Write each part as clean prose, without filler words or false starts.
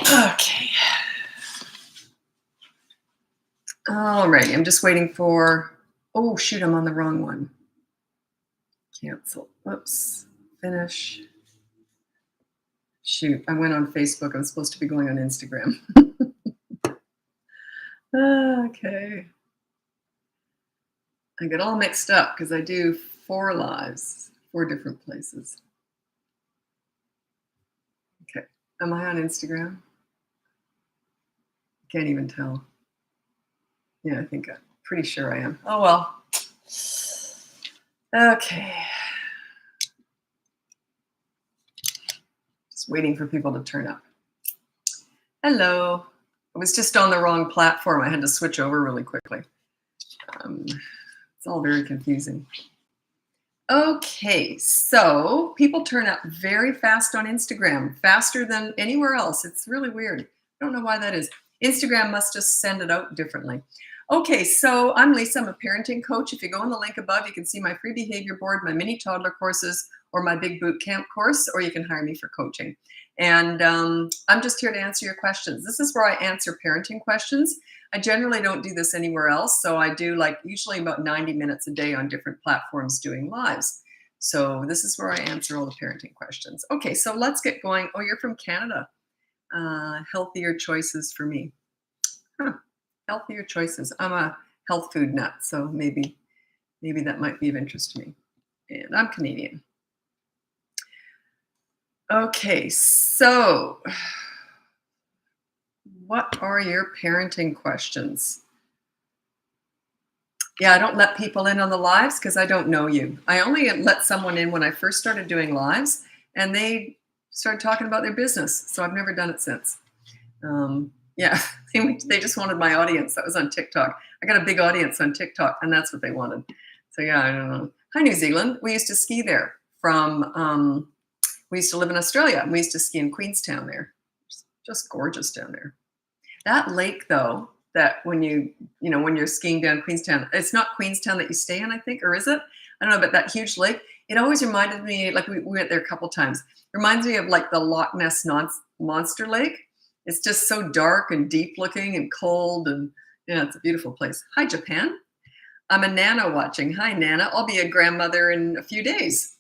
Okay. All right. I'm just waiting for. Oh, shoot. I'm on the wrong one. Cancel. Whoops. Finish. Shoot. I went on Facebook. I was supposed to be going on Instagram. Okay. I get all mixed up because I do 4 lives, 4 different places. Okay. Am I on Instagram? Can't even tell. Yeah, I think I'm pretty sure I am. Oh, well. Okay. Just waiting for people to turn up. Hello. I was just on the wrong platform. I had to switch over really quickly. It's all very confusing. Okay, so people turn up very fast on Instagram, faster than anywhere else. It's really weird. I don't know why that is. Instagram must just send it out differently. Okay, so I'm Lisa. I'm a parenting coach. If you go on the link above, you can see my free behavior board, my mini toddler courses, or my big boot camp course, or you can hire me for coaching. And I'm just here to answer your questions. This is where I answer parenting questions. I generally don't do this anywhere else. So I do like usually about 90 minutes a day on different platforms doing lives. So this is where I answer all the parenting questions. Okay, so let's get going. Oh, you're from Canada. Healthier choices for me. Huh. Healthier choices. I'm a health food nut, so maybe that might be of interest to me. And I'm Canadian. Okay, so what are your parenting questions? Yeah, I don't let people in on the lives because I don't know you. I only let someone in when I first started doing lives, and they started talking about their business. So I've never done it since. Yeah, they just wanted my audience. That was on TikTok. I got a big audience on TikTok, and that's what they wanted. So yeah, I don't know. Hi, New Zealand. We used to ski there from. We used to live in Australia, and we used to ski in Queenstown there. Just gorgeous down there. That lake, though, that when you're skiing down Queenstown, it's not Queenstown that you stay in, I think, or is it? I don't know, but that huge lake, it always reminded me, like we went there a couple times. It reminds me of like the Loch Ness Monster Lake. It's just so dark and deep looking and cold, and yeah, it's a beautiful place. Hi, Japan. I'm a Nana watching. Hi, Nana. I'll be a grandmother in a few days.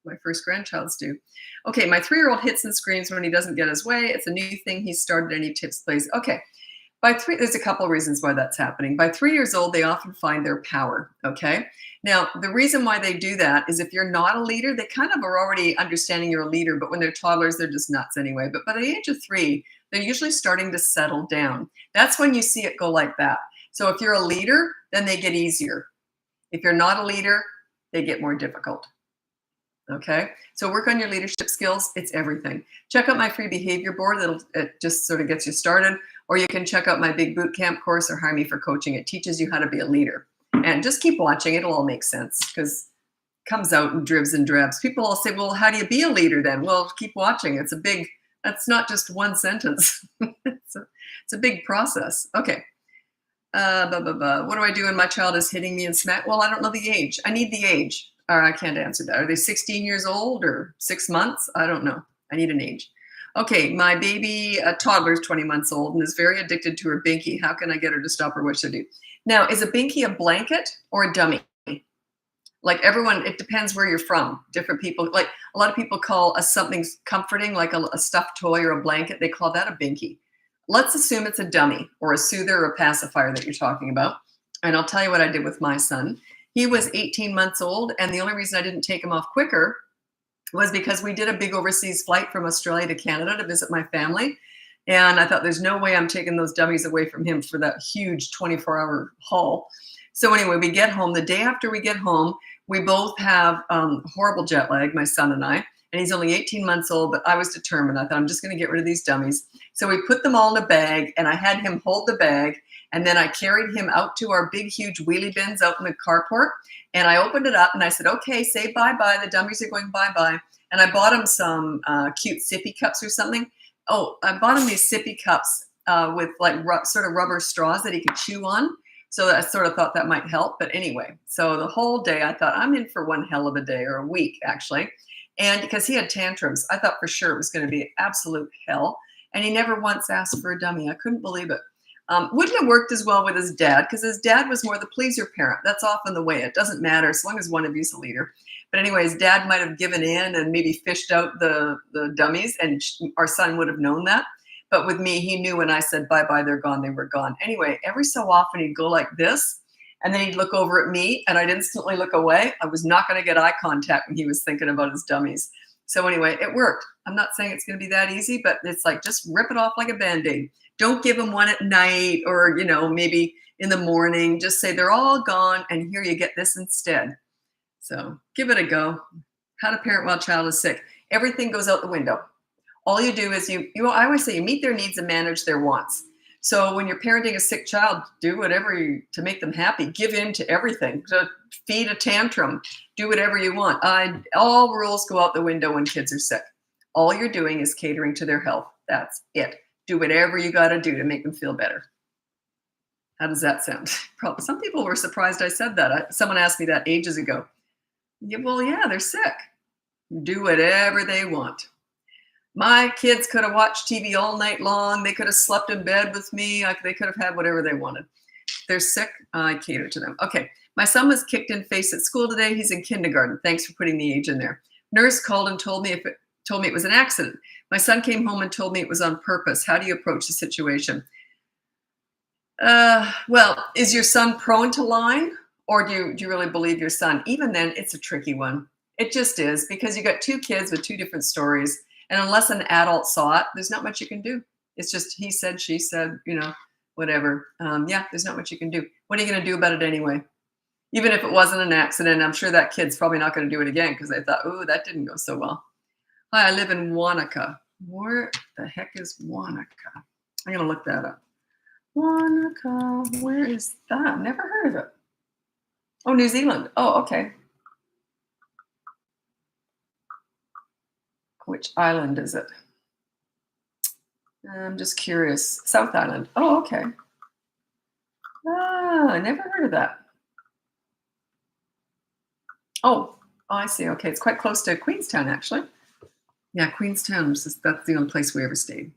My first grandchild's due. Okay, my 3-year-old hits and screams when he doesn't get his way. It's a new thing he started. Any tips, please? Okay, there's a couple of reasons why that's happening. By 3 years old, they often find their power, okay? Now, the reason why they do that is if you're not a leader, they kind of are already understanding you're a leader, but when they're toddlers, they're just nuts anyway. But by the age of 3, they're usually starting to settle down. That's when you see it go like that. So if you're a leader, then they get easier. If you're not a leader, they get more difficult. Okay, so work on your leadership skills. It's everything. Check out my free behavior board. It just sort of gets you started. Or you can check out my big boot camp course or hire me for coaching. It teaches you how to be a leader. And just keep watching. It'll all make sense because it comes out in dribs and drabs. People all say, well, how do you be a leader then? Well, keep watching. That's not just one sentence. It's a big process. Okay. What do I do when my child is hitting me and smack? Well, I don't know the age. I need the age. Or I can't answer that. Are they 16 years old or 6 months? I don't know. I need an age. Okay, my baby, a toddler, is 20 months old and is very addicted to her binky. How can I get her to stop, or what should I do? Now, is a binky a blanket or a dummy? Like everyone, it depends where you're from. Different people, like a lot of people call something comforting, like a stuffed toy or a blanket, they call that a binky. Let's assume it's a dummy or a soother or a pacifier that you're talking about. And I'll tell you what I did with my son. He was 18 months old, and the only reason I didn't take him off quicker was because we did a big overseas flight from Australia to Canada to visit my family. And I thought, there's no way I'm taking those dummies away from him for that huge 24-hour haul. So anyway, we get home. The day after we get home, we both have horrible jet lag, my son and I. And he's only 18 months old, but I was determined. I thought, I'm just going to get rid of these dummies. So we put them all in a bag, and I had him hold the bag. And then I carried him out to our big, huge wheelie bins out in the carport. And I opened it up and I said, okay, say bye-bye. The dummies are going bye-bye. And I bought him some cute sippy cups or something. Oh, I bought him these sippy cups with like sort of rubber straws that he could chew on. So I sort of thought that might help. But anyway, so the whole day I thought, I'm in for one hell of a day, or a week actually. And because he had tantrums, I thought for sure it was going to be absolute hell. And he never once asked for a dummy. I couldn't believe it. Wouldn't have worked as well with his dad because his dad was more the pleaser parent. That's often the way. It doesn't matter as long as one of you's a leader. But anyway, his dad might have given in and maybe fished out the dummies, and our son would have known that. But with me, he knew when I said bye-bye, they're gone, they were gone. Anyway, every so often he'd go like this, and then he'd look over at me, and I'd instantly look away. I was not going to get eye contact when he was thinking about his dummies. So anyway, it worked. I'm not saying it's going to be that easy, but it's like just rip it off like a Band-Aid. Don't give them one at night or, maybe in the morning. Just say they're all gone, and here you get this instead. So give it a go. How to parent while child is sick. Everything goes out the window. All you do is I always say you meet their needs and manage their wants. So when you're parenting a sick child, do whatever to make them happy. Give in to everything. To feed a tantrum. Do whatever you want. All rules go out the window when kids are sick. All you're doing is catering to their health. That's it. Do whatever you got to do to make them feel better. How does that sound? Probably some people were surprised I said that. Someone asked me that ages ago. Yeah, well, yeah, they're sick. Do whatever they want. My kids could have watched TV all night long. They could have slept in bed with me. They could have had whatever they wanted. They're sick. I cater to them. Okay. My son was kicked in face at school today. He's in kindergarten. Thanks for putting the age in there. Nurse called and told me it was an accident. My son came home and told me it was on purpose. How do you approach the situation? Well, is your son prone to lying, or do you really believe your son? Even then, it's a tricky one. It just is, because you got two kids with two different stories. And unless an adult saw it, there's not much you can do. It's just he said, she said, whatever. There's not much you can do. What are you going to do about it anyway? Even if it wasn't an accident, I'm sure that kid's probably not going to do it again because they thought, oh, that didn't go so well. Hi, I live in Wanaka. Where the heck is Wanaka? I'm going to look that up. Wanaka, where is that? Never heard of it. Oh, New Zealand. Oh, okay. Which island is it? I'm just curious. South Island. Oh, okay. I never heard of that. Oh, I see. Okay, it's quite close to Queenstown, actually. Yeah, Queenstown. That's the only place we ever stayed.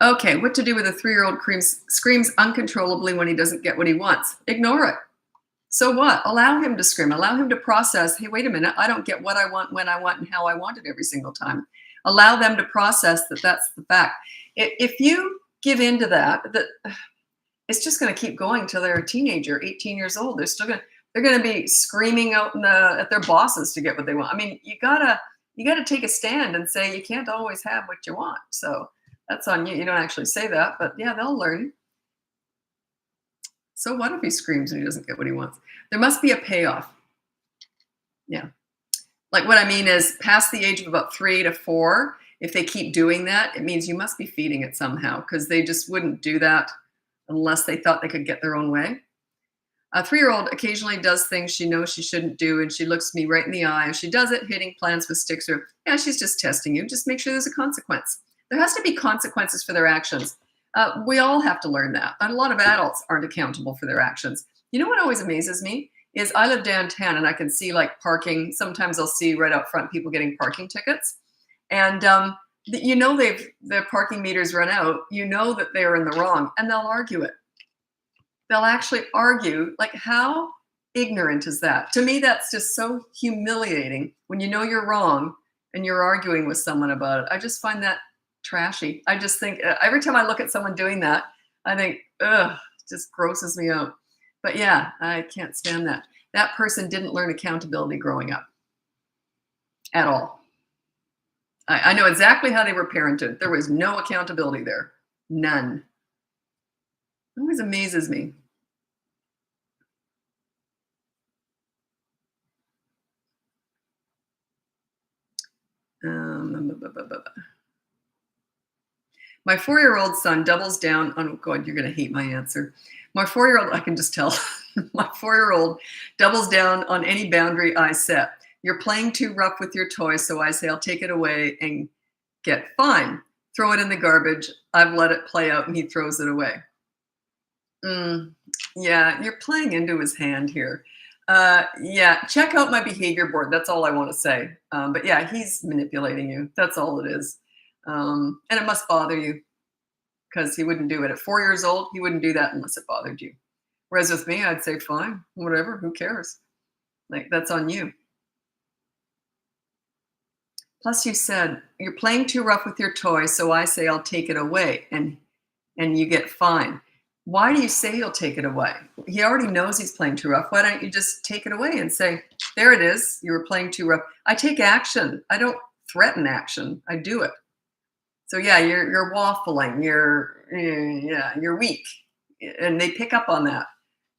Okay, what to do with a 3-year-old screams uncontrollably when he doesn't get what he wants? Ignore it. So what? Allow him to scream. Allow him to process, hey, wait a minute, I don't get what I want, when I want, and how I want it every single time. Allow them to process that that's the fact. If you give in to that, it's just going to keep going till they're a teenager, 18 years old. They're going to be screaming out at their bosses to get what they want. I mean, you gotta take a stand and say you can't always have what you want. So that's on you. You don't actually say that, but yeah, they'll learn. So what if he screams and he doesn't get what he wants? There must be a payoff. Yeah. Like what I mean is past the age of about 3 to 4, if they keep doing that, it means you must be feeding it somehow, because they just wouldn't do that unless they thought they could get their own way. A 3-year-old occasionally does things she knows she shouldn't do, and she looks me right in the eye. If she does it, hitting plants with sticks, or she's just testing you. Just make sure there's a consequence. There has to be consequences for their actions. We all have to learn that. And a lot of adults aren't accountable for their actions. You know what always amazes me is I live downtown and I can see like parking. Sometimes I'll see right out front people getting parking tickets. And their parking meters run out. You know that they're in the wrong, and they'll argue it. They'll actually argue. Like, how ignorant is that? To me, that's just so humiliating when you know you're wrong and you're arguing with someone about it. I just find that trashy. I just think every time I look at someone doing that, I think, ugh, it just grosses me out. But yeah, I can't stand that. That person didn't learn accountability growing up at all. I know exactly how they were parented. There was no accountability there. None. It always amazes me. My 4-year-old son doubles down on, oh God, you're going to hate my answer. My 4-year-old, I can just tell, my 4-year-old doubles down on any boundary I set. You're playing too rough with your toy, so I say I'll take it away and get fine. Throw it in the garbage. I've let it play out and he throws it away. Yeah, you're playing into his hand here. Yeah, check out my behavior board. That's all I want to say. But yeah, he's manipulating you. That's all it is. And it must bother you. because he wouldn't do it. At 4 years old, he wouldn't do that unless it bothered you. Whereas with me, I'd say, fine, whatever, who cares? Like, that's on you. Plus, you said, you're playing too rough with your toy, so I say I'll take it away, and you get fined. Why do you say you'll take it away? He already knows he's playing too rough. Why don't you just take it away and say, there it is, you were playing too rough. I take action. I don't threaten action. I do it. So yeah, you're waffling. You're weak, and they pick up on that.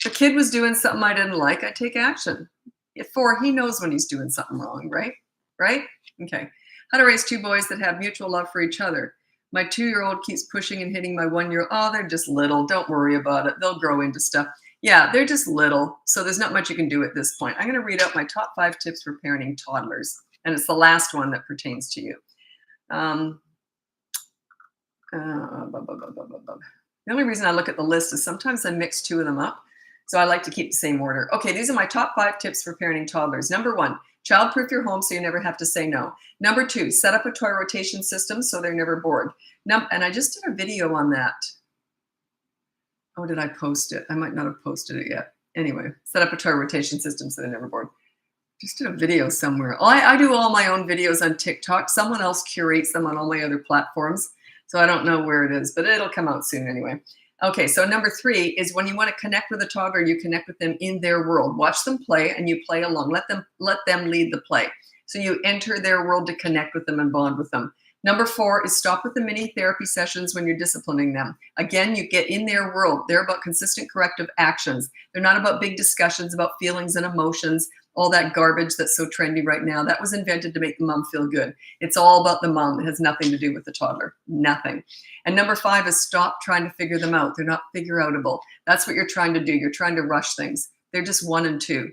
The kid was doing something I didn't like. I take action. At 4, he knows when he's doing something wrong, right? Right? Okay. How to raise 2 boys that have mutual love for each other. My 2-year-old keeps pushing and hitting my 1-year-old. Oh, they're just little. Don't worry about it. They'll grow into stuff. Yeah, they're just little. So there's not much you can do at this point. I'm going to read out my top 5 tips for parenting toddlers. And it's the last one that pertains to you. The only reason I look at the list is sometimes I mix 2 of them up. So I like to keep the same order. Okay, these are my top 5 tips for parenting toddlers. Number 1, child-proof your home so you never have to say no. Number 2, set up a toy rotation system so they're never bored. And I just did a video on that. Oh, did I post it? I might not have posted it yet. Anyway, set up a toy rotation system so they're never bored. Just did a video somewhere. I do all my own videos on TikTok. Someone else curates them on all my other platforms. So I don't know where it is, but it'll come out soon anyway. Okay, so number 3 is when you want to connect with a toddler, you connect with them in their world. Watch them play and you play along. Let them lead the play. So you enter their world to connect with them and bond with them. Number 4 is stop with the mini therapy sessions when you're disciplining them. Again, you get in their world. They're about consistent corrective actions. They're not about big discussions about feelings and emotions, all that garbage that's so trendy right now. That was invented to make the mom feel good. It's all about the mom. It has nothing to do with the toddler. Nothing. And number 5 is stop trying to figure them out. They're not figure-outable. That's what you're trying to do. You're trying to rush things. They're just 1 and 2.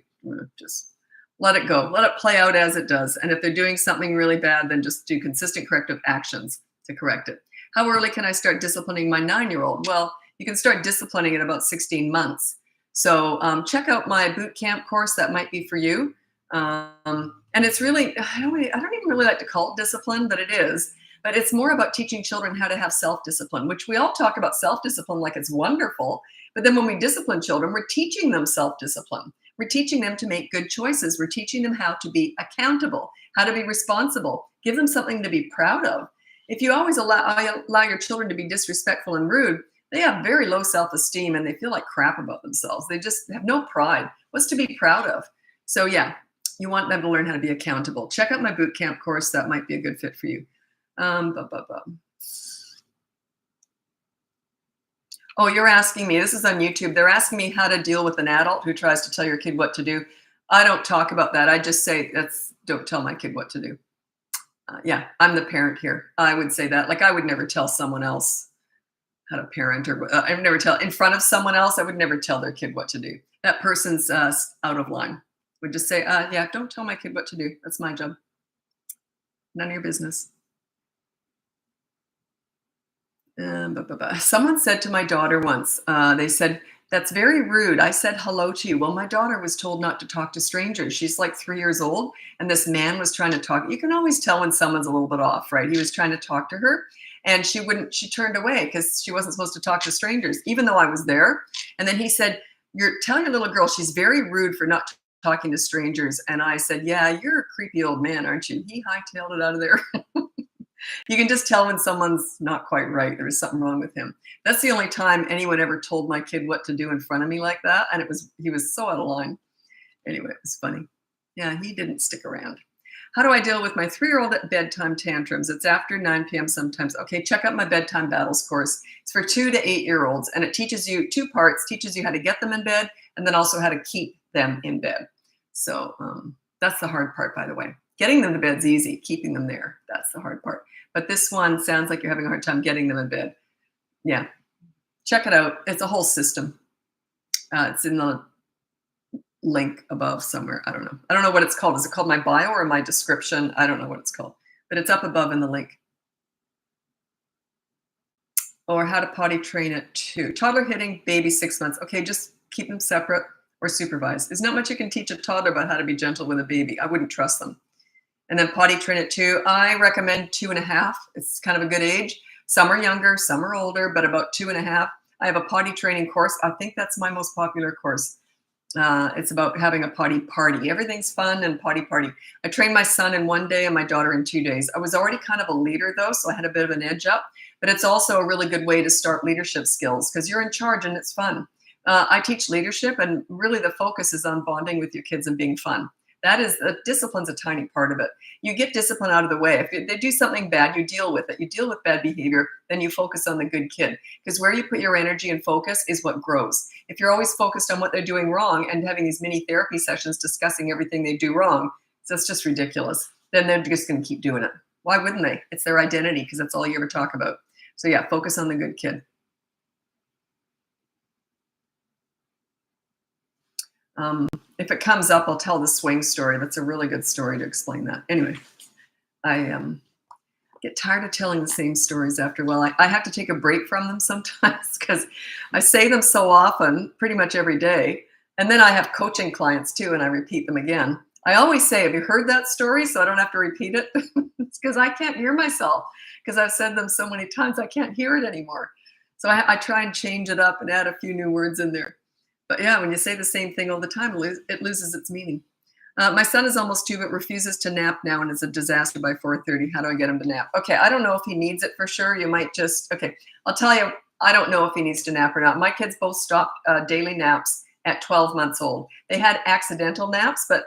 Just let it go. Let it play out as it does. And if they're doing something really bad, then just do consistent corrective actions to correct it. How early can I start disciplining my 9-year-old? Well, you can start disciplining at about 16 months. So check out my boot camp course. That might be for you. And it's really, I don't even really like to call it discipline, but it is. But it's more about teaching children how to have self-discipline, which we all talk about self-discipline like it's wonderful. But then when we discipline children, we're teaching them self-discipline. We're teaching them to make good choices. We're teaching them how to be accountable, how to be responsible. Give them something to be proud of. If you always allow your children to be disrespectful and rude, they have very low self-esteem and they feel like crap about themselves. They just have no pride. What's to be proud of? So yeah, you want them to learn how to be accountable. Check out my boot camp course. That might be a good fit for you. Oh, you're asking me, this is on YouTube. They're asking me how to deal with an adult who tries to tell your kid what to do. I don't talk about that. I just say, don't tell my kid what to do. Yeah, I'm the parent here. I would say that. Like I would never tell someone else how to parent, or I would never tell in front of someone else. I would never tell their kid what to do. That person's out of line. Would just say, yeah, don't tell my kid what to do. That's my job. None of your business. Someone said to my daughter once, they said, that's very rude. I said hello to you. Well, my daughter was told not to talk to strangers. She's like 3 years old. And this man was trying to talk. You can always tell when someone's a little bit off, right? He was trying to talk to her and she turned away because she wasn't supposed to talk to strangers, even though I was there. And then he said, tell your little girl she's very rude for not talking to strangers. And I said, yeah, you're a creepy old man, aren't you? He hightailed it out of there. You can just tell when someone's not quite right. There's something wrong with him. That's the only time anyone ever told my kid what to do in front of me like that. And he was so out of line. Anyway, it was funny. Yeah, he didn't stick around. How do I deal with my 3-year-old at bedtime tantrums? It's after 9 p.m. sometimes. Okay, check out my bedtime battles course. It's for 2 to 8-year-olds. And it teaches you 2 parts, teaches you how to get them in bed and then also how to keep them in bed. So that's the hard part, by the way. Getting them to bed's easy. Keeping them there, that's the hard part. But this one sounds like you're having a hard time getting them in bed. Yeah, check it out. It's a whole system. It's in the link above somewhere. I don't know. I don't know what it's called. Is it called my bio or my description? I don't know what it's called, but it's up above in the link. Or how to potty train at 2. Toddler hitting, baby 6 months. Okay, just keep them separate or supervised. There's not much you can teach a toddler about how to be gentle with a baby. I wouldn't trust them. And then potty train at 2. I recommend 2.5. It's kind of a good age. Some are younger, some are older, but about 2.5. I have a potty training course. I think that's my most popular course. It's about having a potty party. Everything's fun and potty party. I trained my son in 1 day and my daughter in 2 days. I was already kind of a leader though, so I had a bit of an edge up, but it's also a really good way to start leadership skills because you're in charge and it's fun. I teach leadership, and really the focus is on bonding with your kids and being fun. That is, discipline's a tiny part of it. You get discipline out of the way. If they do something bad, you deal with it. You deal with bad behavior, then you focus on the good kid. Because where you put your energy and focus is what grows. If you're always focused on what they're doing wrong and having these mini therapy sessions discussing everything they do wrong, that's just ridiculous. Then they're just going to keep doing it. Why wouldn't they? It's their identity because that's all you ever talk about. So yeah, focus on the good kid. If it comes up, I'll tell the swing story. That's a really good story to explain that. Anyway, I get tired of telling the same stories after a while. I have to take a break from them sometimes because I say them so often, pretty much every day. And then I have coaching clients too, and I repeat them again. I always say, have you heard that story? So I don't have to repeat it. It's because I can't hear myself because I've said them so many times, I can't hear it anymore. So I try and change it up and add a few new words in there. But yeah, when you say the same thing all the time, it loses its meaning. My son is almost 2, but refuses to nap now and is a disaster by 4:30. How do I get him to nap? Okay, I don't know if he needs it for sure. You might just, okay, I'll tell you, I don't know if he needs to nap or not. My kids both stopped daily naps at 12 months old. They had accidental naps, but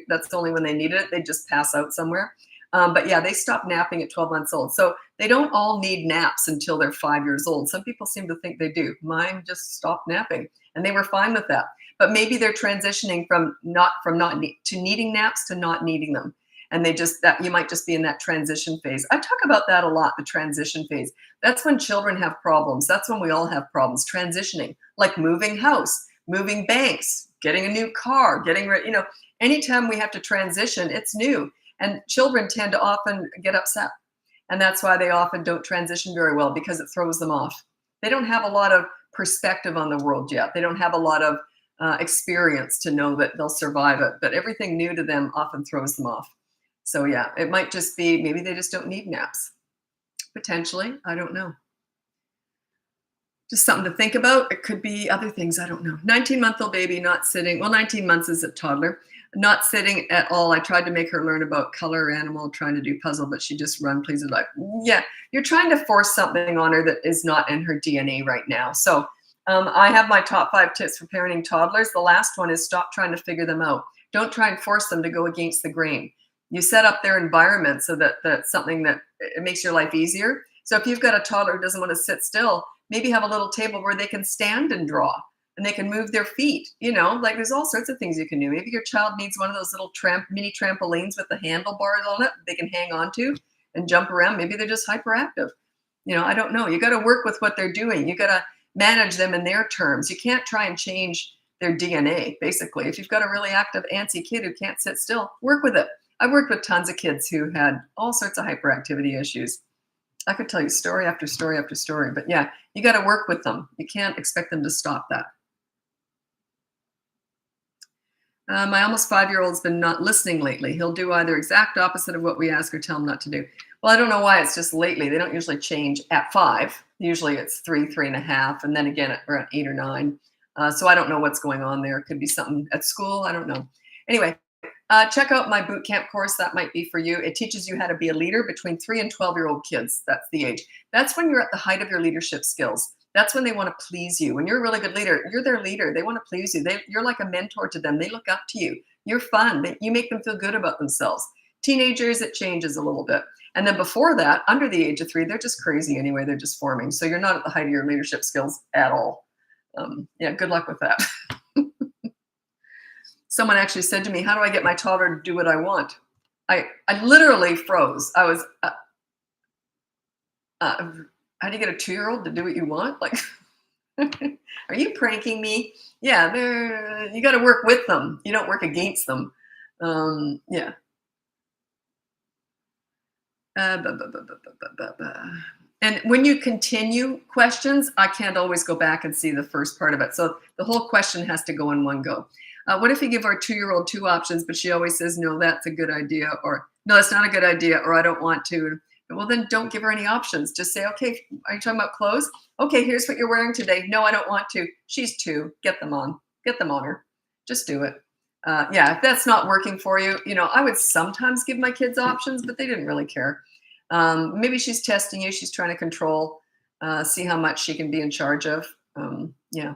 that's only when they needed it. They just pass out somewhere. But yeah, they stopped napping at 12 months old. So they don't all need naps until they're 5 years old. Some people seem to think they do. Mine just stopped napping. And they were fine with that. But maybe they're transitioning from to needing naps to not needing them. And you might just be in that transition phase. I talk about that a lot, the transition phase. That's when children have problems. That's when we all have problems, transitioning, like moving house, moving banks, getting a new car, anytime we have to transition, it's new. And children tend to often get upset. And that's why they often don't transition very well, because it throws them off. They don't have a lot of perspective on the world yet. They don't have a lot of experience to know that they'll survive it. But everything new to them often throws them off. So yeah, it might just be, maybe they just don't need naps. Potentially, I don't know. Just something to think about. It could be other things, I don't know. 19-month-old baby not sitting, well, 19 months is a toddler, not sitting at all. I tried to make her learn about color animal, trying to do puzzle, but she just run, please, like, yeah, you're trying to force something on her that is not in her DNA right now. So I have my top 5 tips for parenting toddlers. The last one is stop trying to figure them out. Don't try and force them to go against the grain. You set up their environment so that that's something that it makes your life easier. So if you've got a toddler who doesn't want to sit still, maybe have a little table where they can stand and draw and they can move their feet. Like there's all sorts of things you can do. Maybe your child needs one of those little mini trampolines with the handlebars on it they can hang on to and jump around. Maybe they're just hyperactive. I don't know. You got to work with what they're doing. You got to manage them in their terms. You can't try and change their DNA, basically. If you've got a really active, antsy kid who can't sit still, work with it. I've worked with tons of kids who had all sorts of hyperactivity issues. I could tell you story after story after story, but yeah, you got to work with them. You can't expect them to stop that. My almost 5-year-old's been not listening lately. He'll do either exact opposite of what we ask or tell him not to do. Well, I don't know why. It's just lately. They don't usually change at 5. Usually it's 3, 3.5, and then again at around 8 or 9. So I don't know what's going on there. It could be something at school. I don't know. Anyway, check out my boot camp course. That might be for you. It teaches you how to be a leader between 3 and 12-year-old kids. That's the age. That's when you're at the height of your leadership skills. That's when they want to please you. When you're a really good leader, you're their leader. They want to please you. You're like a mentor to them. They look up to you. You're fun. You make them feel good about themselves. Teenagers, it changes a little bit. And then before that, under the age of 3, they're just crazy anyway. They're just forming. So you're not at the height of your leadership skills at all. Yeah, good luck with that. Someone actually said to me, how do I get my toddler to do what I want? I literally froze. I was, how do you get a 2-year-old to do what you want? Like, are you pranking me? Yeah, you got to work with them. You don't work against them. Yeah. And when you continue questions, I can't always go back and see the first part of it. So the whole question has to go in one go. What if you give our 2-year-old 2 options, but she always says, no, that's a good idea, or no, that's not a good idea, or I don't want to. Well, then don't give her any options. Just say, okay, are you talking about clothes? Okay, here's what you're wearing today. No, I don't want to. She's 2. Get them on. Get them on her. Just do it. Yeah, if that's not working for you, I would sometimes give my kids options, but they didn't really care. Maybe she's testing you. She's trying to control, see how much she can be in charge of. Yeah.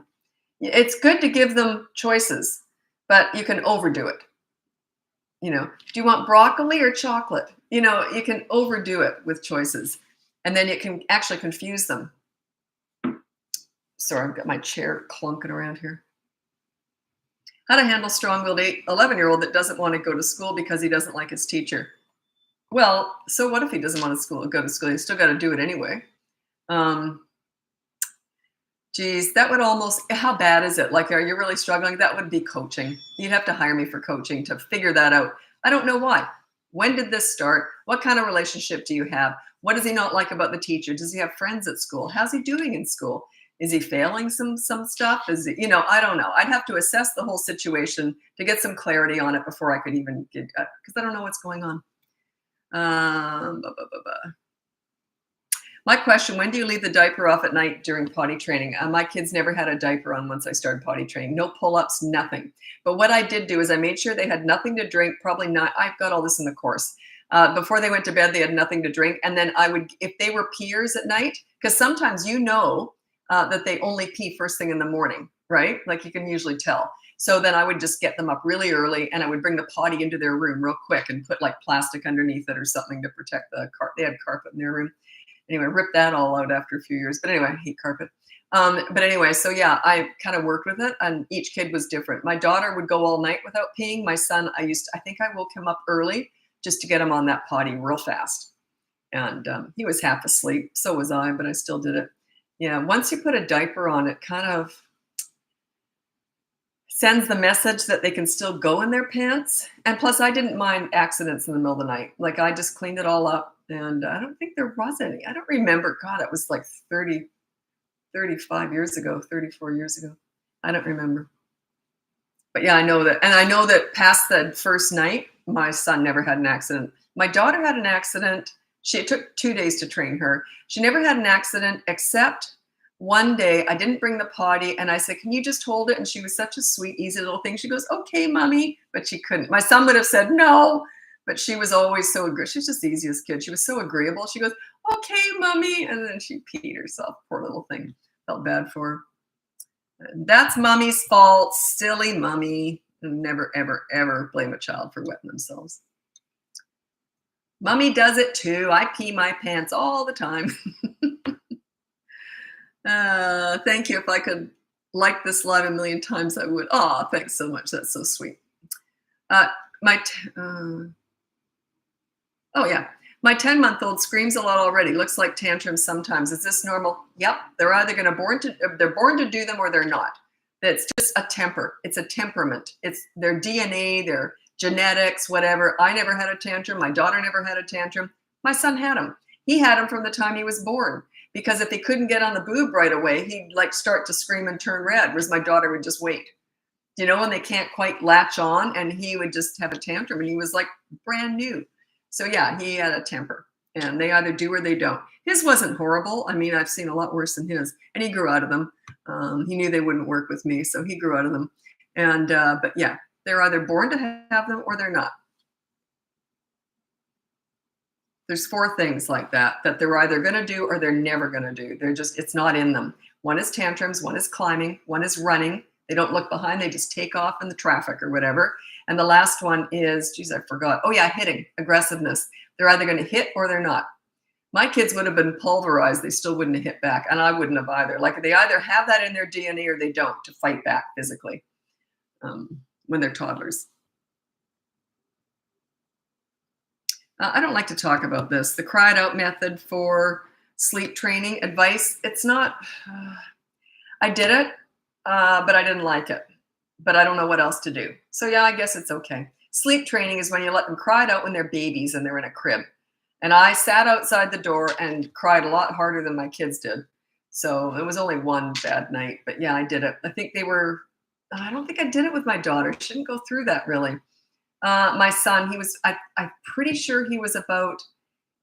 It's good to give them choices, but you can overdo it. Do you want broccoli or chocolate? You can overdo it with choices, and then it can actually confuse them. Sorry, I've got my chair clunking around here. How to handle strong-willed 11-year-old that doesn't want to go to school because he doesn't like his teacher. Well, so what if he doesn't want to go to school? He's still got to do it anyway. Geez, that would how bad is it? Like, are you really struggling? That would be coaching. You'd have to hire me for coaching to figure that out. I don't know why. When did this start? What kind of relationship do you have? What does he not like about the teacher? Does he have friends at school? How's he doing in school? Is he failing some stuff? Is he, I don't know. I'd have to assess the whole situation to get some clarity on it before I could even get, because I don't know what's going on. My question, when do you leave the diaper off at night during potty training? My kids never had a diaper on once I started potty training. No pull-ups, nothing. But what I did do is I made sure they had nothing to drink, probably not, I've got all this in the course. Before they went to bed, they had nothing to drink. And then I would, if they were peers at night, because sometimes that they only pee first thing in the morning, right? Like you can usually tell. So then I would just get them up really early and I would bring the potty into their room real quick and put like plastic underneath it or something to protect the carpet. They had carpet in their room. Anyway, ripped that all out after a few years. But anyway, I hate carpet. But anyway, so yeah, I kind of worked with it and each kid was different. My daughter would go all night without peeing. My son, I think I woke him up early just to get him on that potty real fast. And he was half asleep. So was I, but I still did it. Yeah, once you put a diaper on, it kind of sends the message that they can still go in their pants. And plus, I didn't mind accidents in the middle of the night. Like I just cleaned it all up. And I don't think there was any. I don't remember. God, it was like 35 years ago, 34 years ago. I don't remember. But yeah, I know that. And I know that past the first night, my son never had an accident. My daughter had an accident. It took 2 days to train her. She never had an accident except one day I didn't bring the potty and I said, can you just hold it? And she was such a sweet, easy little thing. She goes, okay, mommy. But she couldn't. My son would have said no. But she was always so agreeable. She's just the easiest kid. She was so agreeable. She goes, okay, mommy. And then she peed herself. Poor little thing. Felt bad for her. And that's mommy's fault. Silly mommy. And never, ever, ever blame a child for wetting themselves. Mommy does it too. I pee my pants all the time. Thank you. If I could like this live a million times, I would. Oh, thanks so much. That's so sweet. Oh yeah, my 10-month-old screams a lot already. Looks like tantrums sometimes. Is this normal? Yep, they're either they're born to do them or they're not. It's just a temper. It's a temperament. It's their DNA, their genetics, whatever. I never had a tantrum. My daughter never had a tantrum. My son had them. He had them from the time he was born because if he couldn't get on the boob right away, he'd like start to scream and turn red, whereas my daughter would just wait. And they can't quite latch on, and he would just have a tantrum, and he was like brand new. So yeah, he had a temper and they either do or they don't. His wasn't horrible. I mean, I've seen a lot worse than his and he grew out of them. He knew they wouldn't work with me. So he grew out of them. And, but yeah, they're either born to have them or they're not. There's 4 things like that they're either going to do or they're never going to do. It's not in them. One is tantrums. One is climbing. One is running. They don't look behind. They just take off in the traffic or whatever. And the last one is, geez, I forgot. Oh yeah, hitting, aggressiveness. They're either going to hit or they're not. My kids would have been pulverized. They still wouldn't have hit back. And I wouldn't have either. Like they either have that in their DNA or they don't to fight back physically when they're toddlers. I don't like to talk about this. The cried out method for sleep training advice. It's not, I did it, but I didn't like it. But I don't know what else to do. So yeah, I guess it's okay. Sleep training is when you let them cry it out when they're babies and they're in a crib. And I sat outside the door and cried a lot harder than my kids did. So it was only one bad night, but yeah, I did it. I don't think I did it with my daughter. She didn't go through that really. My son, I'm pretty sure he was about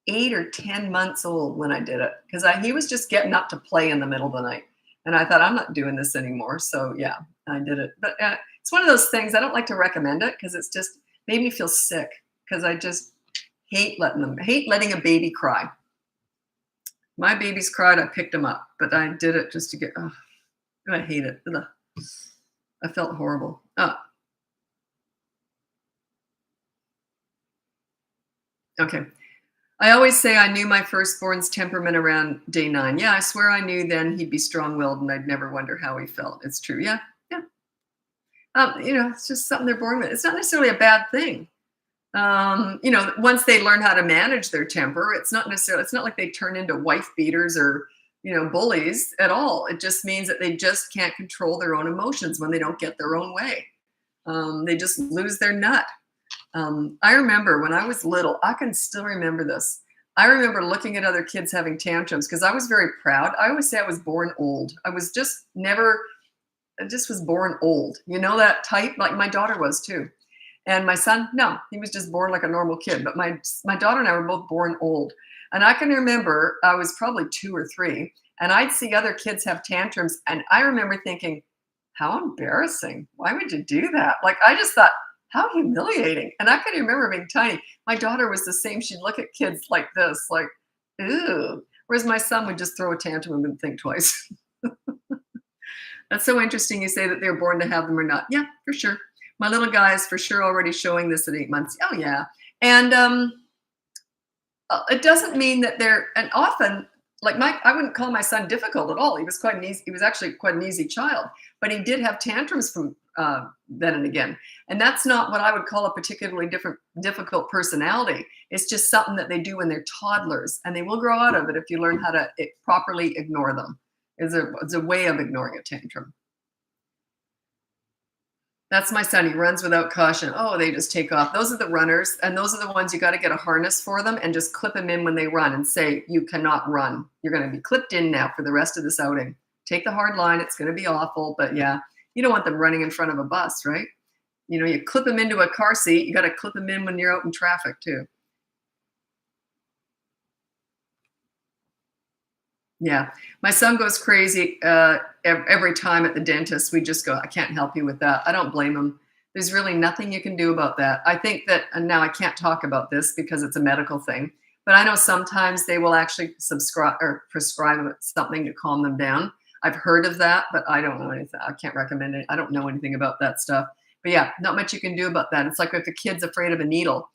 8 or 10 months old when I did it because he was just getting up to play in the middle of the night. And I thought, I'm not doing this anymore. So yeah, I did it. But it's one of those things I don't like to recommend it because it's just made me feel sick because I just hate letting a baby cry. My babies cried, I picked them up, but I did it just to get, oh, I hate it. Ugh. I felt horrible. Oh, okay. I always say I knew my firstborn's temperament around day 9. Yeah, I swear I knew then he'd be strong-willed and I'd never wonder how he felt. It's true. Yeah, yeah. It's just something they're born with. It's not necessarily a bad thing. Once they learn how to manage their temper, it's not like they turn into wife beaters or, bullies at all. It just means that they just can't control their own emotions when they don't get their own way. They just lose their nut. I remember when I was little, I can still remember this. I remember looking at other kids having tantrums because I was very proud. I always say I was born old. I just was born old. You know that type? Like my daughter was too. And my son, no, he was just born like a normal kid. But my daughter and I were both born old. And I can remember I was probably 2 or 3, and I'd see other kids have tantrums. And I remember thinking, how embarrassing. Why would you do that? Like, I just thought, how humiliating. And I can remember being tiny. My daughter was the same. She'd look at kids like this, like, ew. Whereas my son would just throw a tantrum and wouldn't think twice. That's so interesting you say that they're born to have them or not. Yeah, for sure. My little guy is for sure already showing this at 8 months. Oh, yeah. And it doesn't mean that and often, like I wouldn't call my son difficult at all. He was actually quite an easy child, but he did have tantrums from then and again. And that's not what I would call a particularly difficult personality. It's just something that they do when they're toddlers, and they will grow out of it if you learn how to properly ignore them. It's a way of ignoring a tantrum. That's my son. He runs without caution. Oh, they just take off. Those are the runners, and those are the ones you got to get a harness for them and just clip them in when they run and say, you cannot run. You're going to be clipped in now for the rest of this outing. Take the hard line. It's going to be awful, but yeah, you don't want them running in front of a bus, right? You clip them into a car seat. You got to clip them in when you're out in traffic too. Yeah, my son goes crazy every time at the dentist. We just go, I can't help you with that. I don't blame him. There's really nothing you can do about that. I think that, and now I can't talk about this because it's a medical thing, but I know sometimes they will actually subscribe or prescribe something to calm them down. I've heard of that, but I don't know anything. I can't recommend it. I don't know anything about that stuff. But yeah, not much you can do about that. It's like if a kid's afraid of a needle.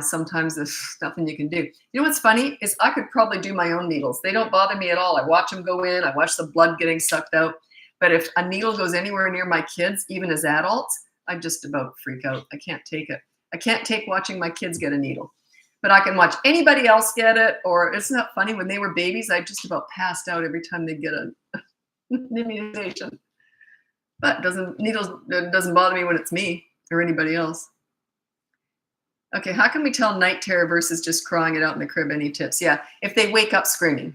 Sometimes there's nothing you can do. What's funny is I could probably do my own needles. They don't bother me at all. I watch them go in. I watch the blood getting sucked out. But if a needle goes anywhere near my kids, even as adults, I just about freak out. I can't take it. I can't take watching my kids get a needle. But I can watch anybody else get it. Or isn't that funny? When they were babies, I just about passed out every time they get an immunization. But it doesn't bother me when it's me or anybody else. Okay, how can we tell night terror versus just crying it out in the crib? Any tips? Yeah, if they wake up screaming,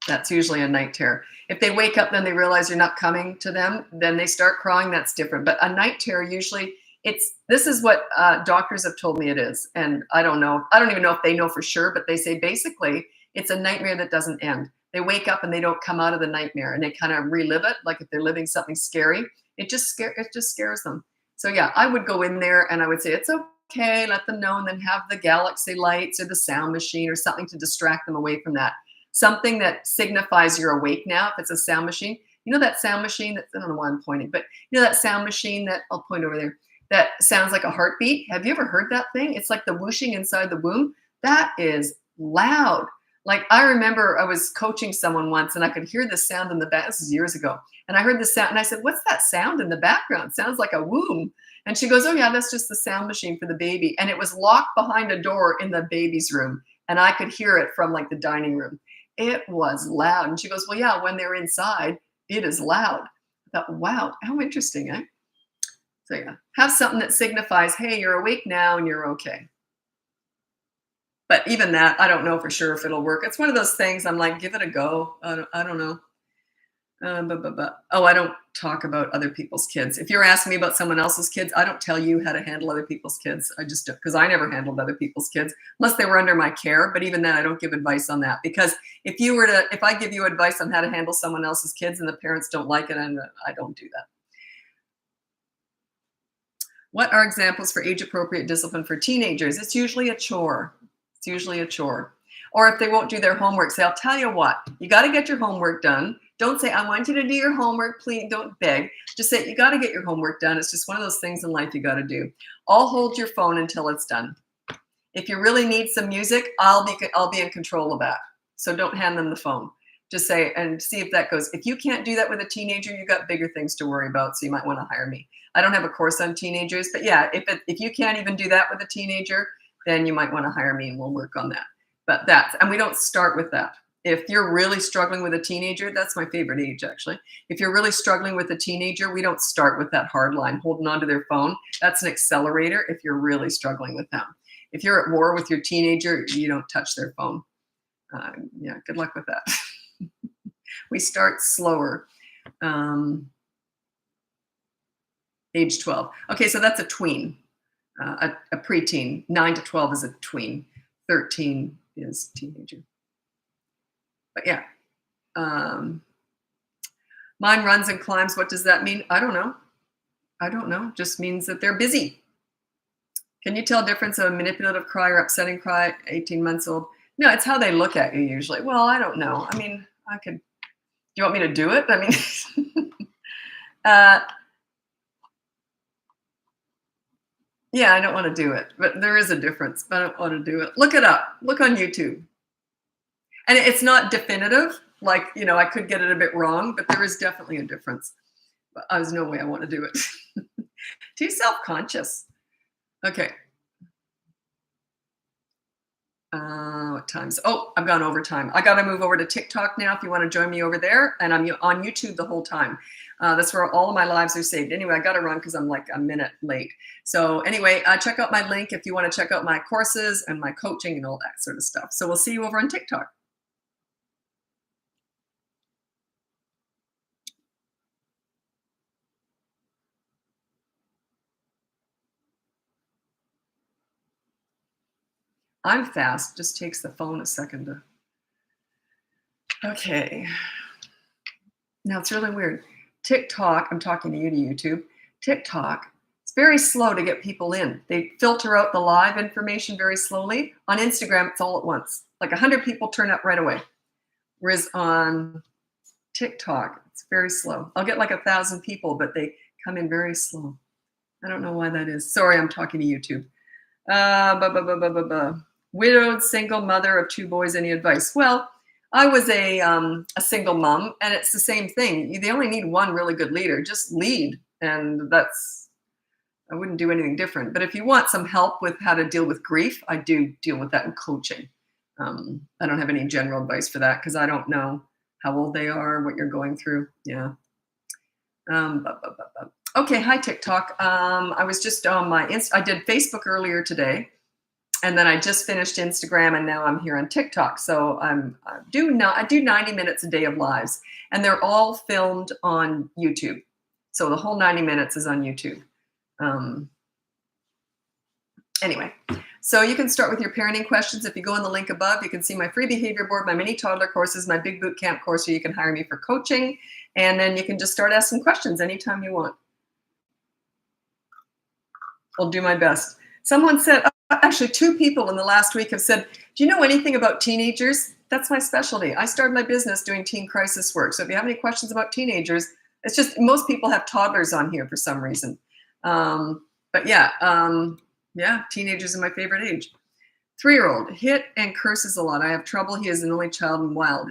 that's usually a night terror. If they wake up, then they realize you're not coming to them, then they start crying, that's different. But a night terror, usually, this is what doctors have told me it is. And I don't know. I don't even know if they know for sure, but they say basically it's a nightmare that doesn't end. They wake up and they don't come out of the nightmare and they kind of relive it. Like if they're living something scary, it just scares them. So yeah, I would go in there and I would say, it's okay, let them know, and then have the galaxy lights or the sound machine or something to distract them away from that. Something that signifies you're awake now. If it's a sound machine, that sound machine that, I don't know why I'm pointing, but that sound machine that, I'll point over there, that sounds like a heartbeat. Have you ever heard that thing? It's like the whooshing inside the womb. That is loud. Like I remember I was coaching someone once and I could hear the sound in the back. This is years ago. And I heard the sound and I said, what's that sound in the background? It sounds like a womb. And she goes, oh yeah, that's just the sound machine for the baby. And it was locked behind a door in the baby's room. And I could hear it from like the dining room. It was loud. And she goes, well, yeah, when they're inside, it is loud. I thought, wow, how interesting, eh? So yeah, have something that signifies, hey, you're awake now and you're okay. But even that, I don't know for sure if it'll work. It's one of those things I'm like, give it a go. I don't know. Oh, I don't talk about other people's kids. If you're asking me about someone else's kids, I don't tell you how to handle other people's kids. I just don't, because I never handled other people's kids unless they were under my care. But even then, I don't give advice on that, because if I give you advice on how to handle someone else's kids and the parents don't like it, and I don't do that. What are examples for age-appropriate discipline for teenagers? It's usually a chore. It's usually a chore. Or if they won't do their homework, say, I'll tell you what, you got to get your homework done. Don't say, I want you to do your homework, please. Don't beg. Just say, you got to get your homework done. It's just one of those things in life you got to do. I'll hold your phone until it's done. If you really need some music, I'll be in control of that. So don't hand them the phone. Just say, and see if that goes. If you can't do that with a teenager, you got bigger things to worry about. So you might want to hire me. I don't have a course on teenagers, but yeah, if you can't even do that with a teenager, then you might want to hire me and we'll work on that. But and we don't start with that. If you're really struggling with a teenager, that's my favorite age, actually. If you're really struggling with a teenager, we don't start with that hard line, holding onto their phone. That's an accelerator if you're really struggling with them. If you're at war with your teenager, you don't touch their phone. Yeah, good luck with that. We start slower. Age 12. Okay, so that's a tween, a preteen. 9 to 12 is a tween. 13 is teenager. But yeah, mine runs and climbs. What does that mean? I don't know. I don't know. Just means that they're busy. Can you tell difference of a manipulative cry or upsetting cry, 18 months old? No, it's how they look at you usually. Well, I don't know. I mean, I could. Do you want me to do it? I mean, yeah, I don't want to do it, but there is a difference. But I don't want to do it. Look it up. Look on YouTube. And it's not definitive. Like, I could get it a bit wrong, but there is definitely a difference. But there's no way I want to do it. Too self-conscious. Okay. What times? Oh, I've gone over time. I got to move over to TikTok now if you want to join me over there. And I'm on YouTube the whole time. That's where all of my lives are saved. Anyway, I got to run because I'm like a minute late. So anyway, check out my link if you want to check out my courses and my coaching and all that sort of stuff. So we'll see you over on TikTok. I'm fast. Just takes the phone a second to. Okay. Now it's really weird. TikTok, I'm talking to you to YouTube. TikTok, it's very slow to get people in. They filter out the live information very slowly. On Instagram, it's all at once. Like 100 people turn up right away. Whereas on TikTok, it's very slow. I'll get like 1,000 people, but they come in very slow. I don't know why that is. Sorry, I'm talking to YouTube. Widowed, single mother of 2 boys. Any advice? Well, I was a single mom, and it's the same thing. They only need one really good leader. Just lead, and I wouldn't do anything different. But if you want some help with how to deal with grief, I do deal with that in coaching. I don't have any general advice for that because I don't know how old they are, what you're going through. Yeah. Okay, hi TikTok. I was just on my I did Facebook earlier today. And then I just finished Instagram, and now I'm here on TikTok. So I do 90 minutes a day of lives, and they're all filmed on YouTube. So the whole 90 minutes is on YouTube. Anyway, so you can start with your parenting questions. If you go on the link above, you can see my free behavior board, my mini toddler courses, my big boot camp course, or you can hire me for coaching. And then you can just start asking questions anytime you want. I'll do my best. Someone said, actually 2 people in the last week have said, do you know anything about teenagers? That's my specialty. I started my business doing teen crisis work. So if you have any questions about teenagers, it's just most people have toddlers on here for some reason. But yeah, teenagers are my favorite age. 3-year-old, hit and curses a lot. I have trouble. He is an only child and wild.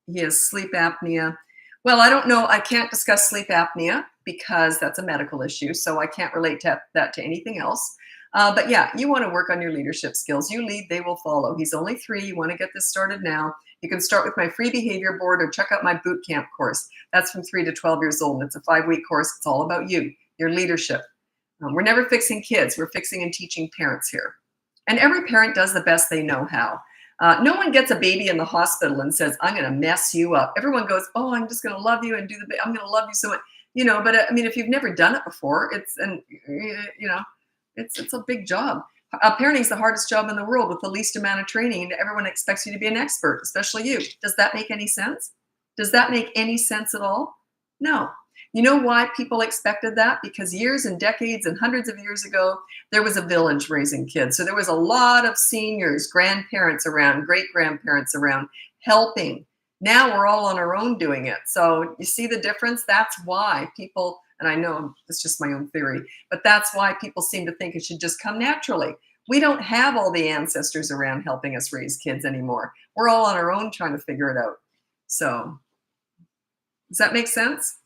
He has sleep apnea. Well, I don't know. I can't discuss sleep apnea because that's a medical issue. So I can't relate that to anything else. But yeah, you want to work on your leadership skills. You lead, they will follow. He's only 3. You want to get this started now. You can start with my free behavior board or check out my boot camp course. That's from 3 to 12 years old. And it's a 5-week course. It's all about you, your leadership. We're never fixing kids. We're fixing and teaching parents here. And every parent does the best they know how. No one gets a baby in the hospital and says, I'm going to mess you up. Everyone goes, oh, I'm just going to love you and I'm going to love you so much. But I mean, if you've never done it before, it's a big job. Parenting is the hardest job in the world with the least amount of training. And everyone expects you to be an expert, especially you. Does that make any sense? Does that make any sense at all? No. You know why people expected that? Because years and decades and hundreds of years ago, there was a village raising kids. So there was a lot of seniors, grandparents around, great-grandparents around helping. Now we're all on our own doing it. So you see the difference? That's why people, and I know it's just my own theory, but that's why people seem to think it should just come naturally. We don't have all the ancestors around helping us raise kids anymore. We're all on our own trying to figure it out. So does that make sense?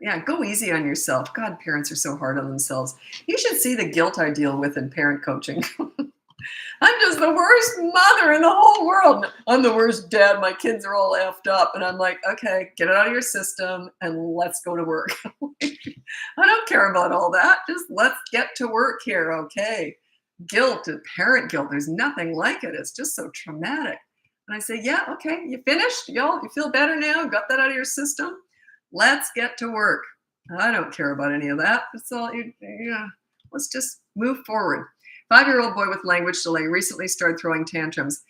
Yeah, go easy on yourself. God, parents are so hard on themselves. You should see the guilt I deal with in parent coaching. I'm just the worst mother in the whole world. I'm the worst dad. My kids are all effed up. And I'm like, okay, get it out of your system and let's go to work. I don't care about all that. Just let's get to work here, okay? Guilt and parent guilt, there's nothing like it. It's just so traumatic. And I say, yeah, okay, you finished? You feel better now? Got that out of your system? Let's get to work. I don't care about any of that. It's all, let's just move forward. 5-year-old boy with language delay recently started throwing tantrums.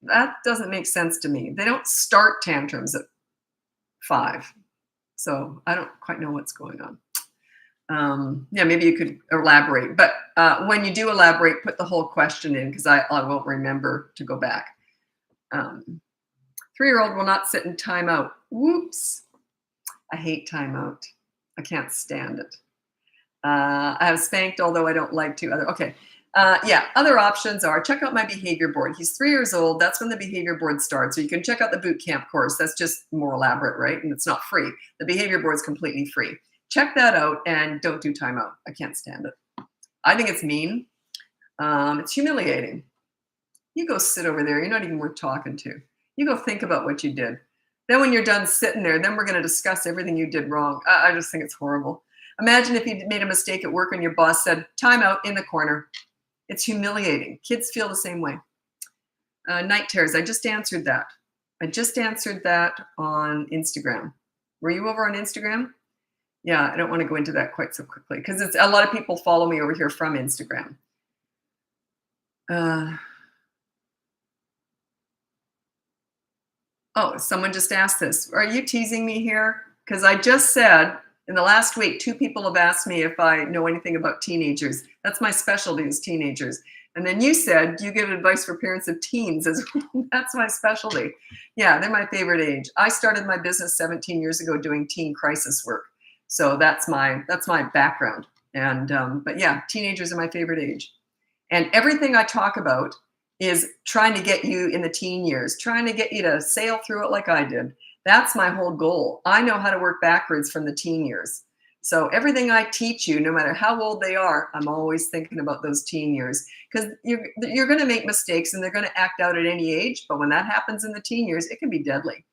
That doesn't make sense to me. They don't start tantrums at 5. So I don't quite know what's going on. Maybe you could elaborate. But when you do elaborate, put the whole question in because I won't remember to go back. 3-year-old will not sit in timeout. Whoops. I hate timeout. I can't stand it. I have spanked, although I don't like to. Other options are check out my behavior board. He's 3 years old. That's when the behavior board starts. So you can check out the boot camp course. That's just more elaborate, right? And it's not free. The behavior board is completely free. Check that out and don't do timeout. I can't stand it. I think it's mean. It's humiliating. You go sit over there. You're not even worth talking to. You go think about what you did. Then when you're done sitting there, then we're going to discuss everything you did wrong. I just think it's horrible. Imagine if you made a mistake at work and your boss said, time out in the corner. It's humiliating. Kids feel the same way. Night terrors. I just answered that. On Instagram. Were you over on Instagram? Yeah, I don't want to go into that quite so quickly because it's a lot of people follow me over here from Instagram. Someone just asked this. Are you teasing me here? Because I just said in the last week, 2 people have asked me if I know anything about teenagers. That's my specialty is teenagers. And then you said you give advice for parents of teens. That's my specialty. Yeah, they're my favorite age. I started my business 17 years ago doing teen crisis work. So that's my background. And but yeah, teenagers are my favorite age. And everything I talk about is trying to get you in the teen years, trying to get you to sail through it like I did. That's my whole goal. I know how to work backwards from the teen years. So everything I teach you, no matter how old they are, I'm always thinking about those teen years because you're going to make mistakes and they're going to act out at any age. But when that happens in the teen years, it can be deadly,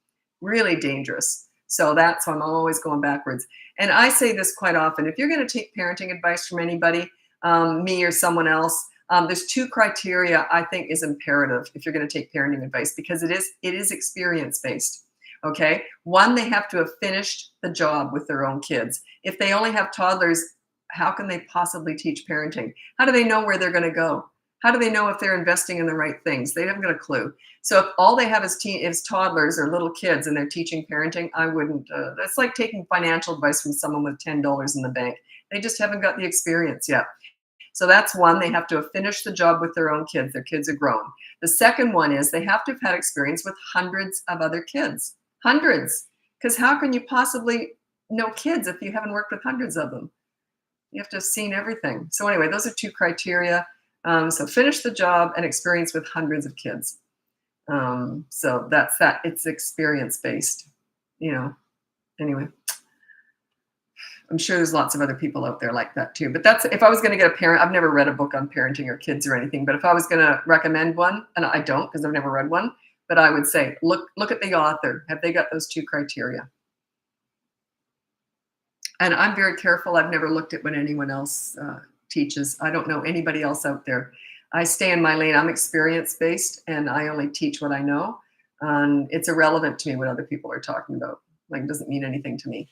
really dangerous. So that's why I'm always going backwards. And I say this quite often. If you're going to take parenting advice from anybody, me or someone else, there's 2 criteria I think is imperative if you're going to take parenting advice because it is experience-based. Okay. 1, they have to have finished the job with their own kids. If they only have toddlers, how can they possibly teach parenting? How do they know where they're going to go? How do they know if they're investing in the right things? They haven't got a clue. So if all they have is toddlers or little kids and they're teaching parenting, I wouldn't. That's like taking financial advice from someone with $10 in the bank. They just haven't got the experience yet. So that's 1, they have to have finished the job with their own kids. Their kids are grown. The second one is they have to have had experience with hundreds of other kids. Hundreds. Because how can you possibly know kids if you haven't worked with hundreds of them? You have to have seen everything. So anyway, those are 2 criteria. So finish the job and experience with hundreds of kids. So that's that. It's experience-based, Anyway. I'm sure there's lots of other people out there like that too. But that's if I was going to get a parent, I've never read a book on parenting or kids or anything. But if I was going to recommend one, and I don't because I've never read one, but I would say look at the author. Have they got those 2 criteria? And I'm very careful. I've never looked at what anyone else teaches. I don't know anybody else out there. I stay in my lane. I'm experience based, and I only teach what I know. It's irrelevant to me what other people are talking about. Like, it doesn't mean anything to me.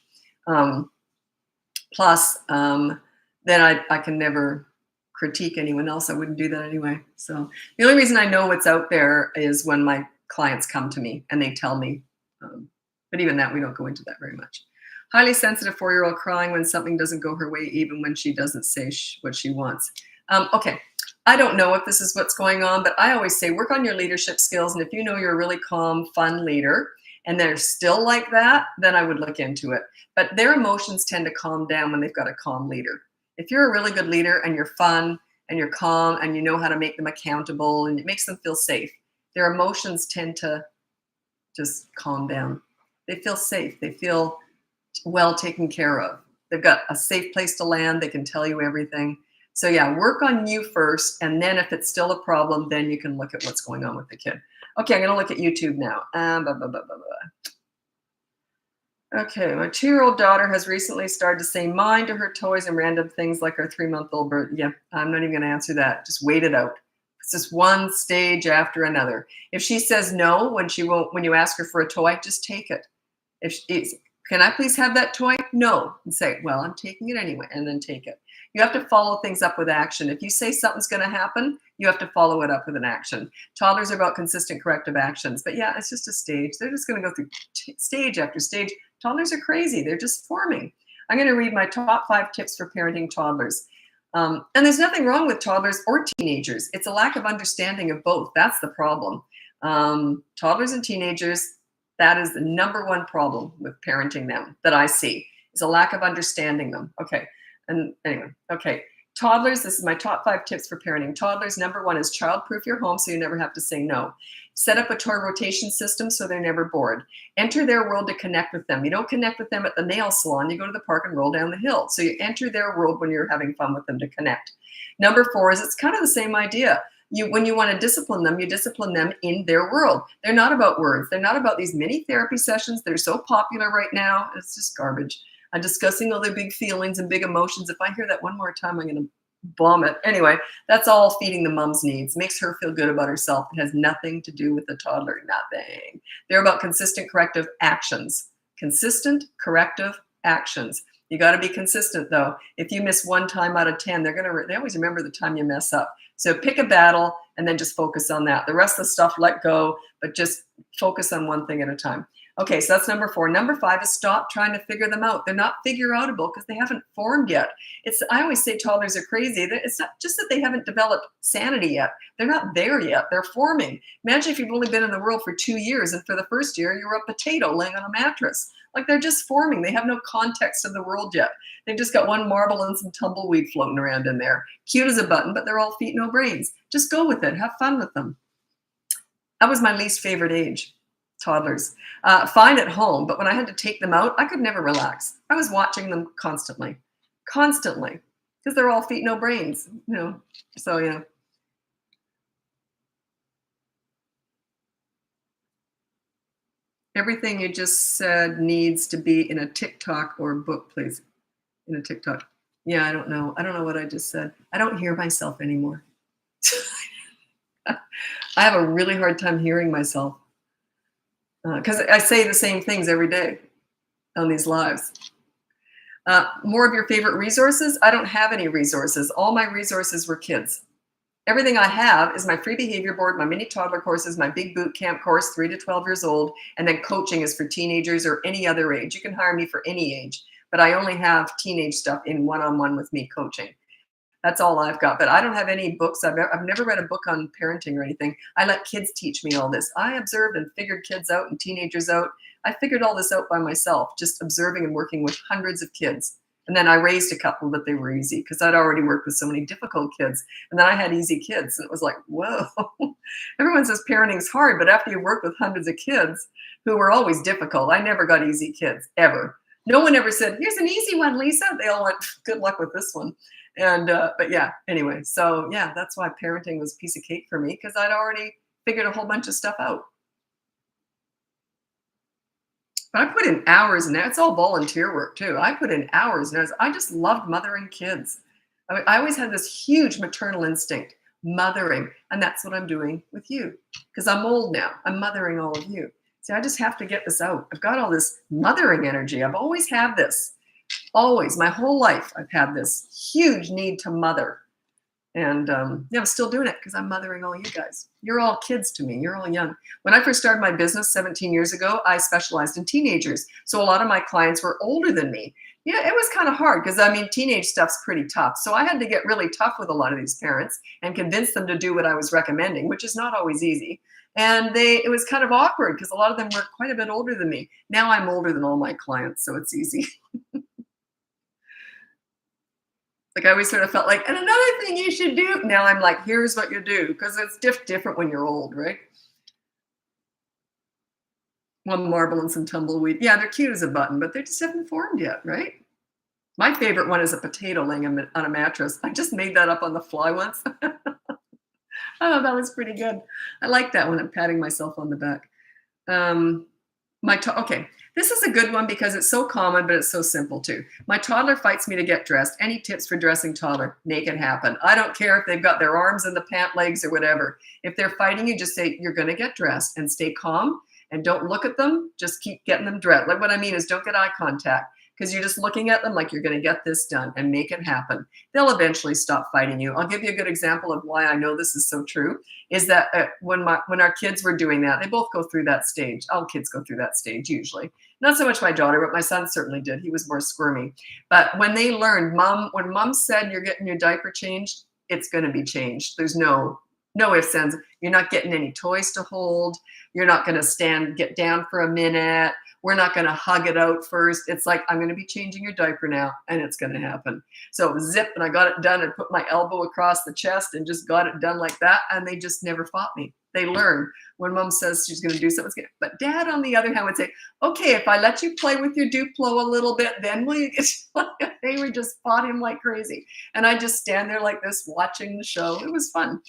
Um, plus, then I can never critique anyone else. I wouldn't do that anyway. So the only reason I know what's out there is when my clients come to me and they tell me. But even that, we don't go into that very much. Highly sensitive 4-year-old crying when something doesn't go her way, even when she doesn't say what she wants. Okay, I don't know if this is what's going on, but I always say work on your leadership skills. And if you know you're a really calm, fun leader, and they're still like that, then I would look into it. But their emotions tend to calm down when they've got a calm leader. If you're a really good leader and you're fun and you're calm and you know how to make them accountable and it makes them feel safe, their emotions tend to just calm down. They feel safe. They feel well taken care of. They've got a safe place to land. They can tell you everything. So yeah, work on you first. And then if it's still a problem, then you can look at what's going on with the kid. Okay, I'm going to look at YouTube now. Okay, my 2-year-old daughter has recently started to say mine to her toys and random things like our 3-month-old bird. Yeah, I'm not even going to answer that. Just wait it out. It's just one stage after another. If she says no when you ask her for a toy, just take it. If she, can I please have that toy? No. And say, well, I'm taking it anyway, and then take it. You have to follow things up with action. If you say something's going to happen, you have to follow it up with an action. Toddlers are about consistent corrective actions. But yeah, it's just a stage. They're just going to go through stage after stage. Toddlers are crazy. They're just forming. I'm going to read my top 5 tips for parenting toddlers. And there's nothing wrong with toddlers or teenagers. It's a lack of understanding of both. That's the problem. Toddlers and teenagers, that is the number one problem with parenting them that I see, is a lack of understanding them. Okay. And anyway, okay. Toddlers, this is my top 5 tips for parenting. Toddlers, number 1 is childproof your home so you never have to say no. Set up a toy rotation system so they're never bored. Enter their world to connect with them. You don't connect with them at the nail salon. You go to the park and roll down the hill. So you enter their world when you're having fun with them to connect. Number 4 is it's kind of the same idea. When you want to discipline them, you discipline them in their world. They're not about words. They're not about these mini therapy sessions. They're so popular right now. It's just garbage. I'm discussing all their big feelings and big emotions. If I hear that one more time, I'm going to bomb it. Anyway, that's all feeding the mom's needs. Makes her feel good about herself. It has nothing to do with the toddler. Nothing. They're about consistent corrective actions. Consistent corrective actions. You got to be consistent though. If you miss 1 time out of 10, they always remember the time you mess up. So pick a battle and then just focus on that. The rest of the stuff, let go, but just focus on one thing at a time. Okay, so that's number 4. Number 5 is stop trying to figure them out. They're not figure-outable because they haven't formed yet. I always say toddlers are crazy. It's not just that they haven't developed sanity yet. They're not there yet. They're forming. Imagine if you've only been in the world for 2 years and for the first year you were a potato laying on a mattress. Like, they're just forming. They have no context of the world yet. They've just got one marble and some tumbleweed floating around in there. Cute as a button, but they're all feet, no brains. Just go with it. Have fun with them. That was my least favorite age. Toddlers. Fine at home, but when I had to take them out, I could never relax. I was watching them constantly, because they're all feet, no brains, So yeah. Everything you just said needs to be in a TikTok or a book, please. In a TikTok. Yeah, I don't know. I don't know what I just said. I don't hear myself anymore. I have a really hard time hearing myself. Because I say the same things every day on these lives. More of your favorite resources? I don't have any resources. All my resources were kids. Everything I have is my free behavior board, my mini toddler courses, my big boot camp course, 3 to 12 years old, and then coaching is for teenagers or any other age. You can hire me for any age, but I only have teenage stuff in one-on-one with me coaching. That's all I've got. But I don't have any books. I've never read a book on parenting or anything. I let kids teach me all this. I observed and figured kids out and teenagers out. I figured all this out by myself, just observing and working with hundreds of kids. And then I raised a couple, but they were easy because I'd already worked with so many difficult kids. And then I had easy kids. And it was like, whoa. Everyone says parenting's hard, but after you work with hundreds of kids who were always difficult, I never got easy kids, ever. No one ever said, here's an easy one, Lisa. They all went, good luck with this one. And, but yeah, anyway, so yeah, that's why parenting was a piece of cake for me because I'd already figured a whole bunch of stuff out. But I put in hours and it's all volunteer work too. I put in hours and hours. I just loved mothering kids. I always had this huge maternal instinct. mothering. And that's what I'm doing with you, because I'm old now. I'm mothering all of you. See, I just have to get this out. I've got all this mothering energy. I've always had this. Always, my whole life, I've had this huge need to mother. And yeah, I'm still doing it because I'm mothering all you guys. You're all kids to me. You're all young. When I first started my business 17 years ago, I specialized in teenagers. So a lot of my clients were older than me. Yeah, it was kind of hard because, I mean, teenage stuff's pretty tough. So I had to get really tough with a lot of these parents and convince them to do what I was recommending, which is not always easy. And it was kind of awkward because a lot of them were quite a bit older than me. Now I'm older than all my clients, so it's easy. Like I always sort of felt like, and another thing you should do. Now I'm like, here's what you do, because it's different when you're old, right? One marble and some tumbleweed. Yeah, they're cute as a button, but they just haven't formed yet, right? My favorite one is a potato laying on a mattress. I just made that up on the fly once. Oh, that was pretty good. I like that one. I'm patting myself on the back. Okay, this is a good one because it's so common, but it's so simple too. My toddler fights me to get dressed. Any tips for dressing toddler? Make it happen. I don't care if they've got their arms in the pant legs or whatever. If they're fighting you, just say, you're going to get dressed, and stay calm and don't look at them. Just keep getting them dressed. Like what I mean is don't get eye contact, because you're just looking at them like you're going to get this done, and make it happen. They'll eventually stop fighting you. I'll give you a good example of why I know this is so true, is that when our kids were doing that, they both go through that stage. All kids go through that stage usually. Not so much my daughter, but my son certainly did. He was more squirmy. But when they learned, when mom said you're getting your diaper changed, it's going to be changed. There's no ifs, ands. You're not getting any toys to hold. You're not going to get down for a minute. We're not going to hug it out first. It's like, I'm going to be changing your diaper now, and it's going to happen. So zip, and I got it done and put my elbow across the chest and just got it done like that. And they just never fought me. They learn when mom says she's going to do something. But dad, on the other hand, would say, okay, if I let you play with your Duplo a little bit, then will you get they would just fought him like crazy. And I just stand there like this watching the show. It was fun.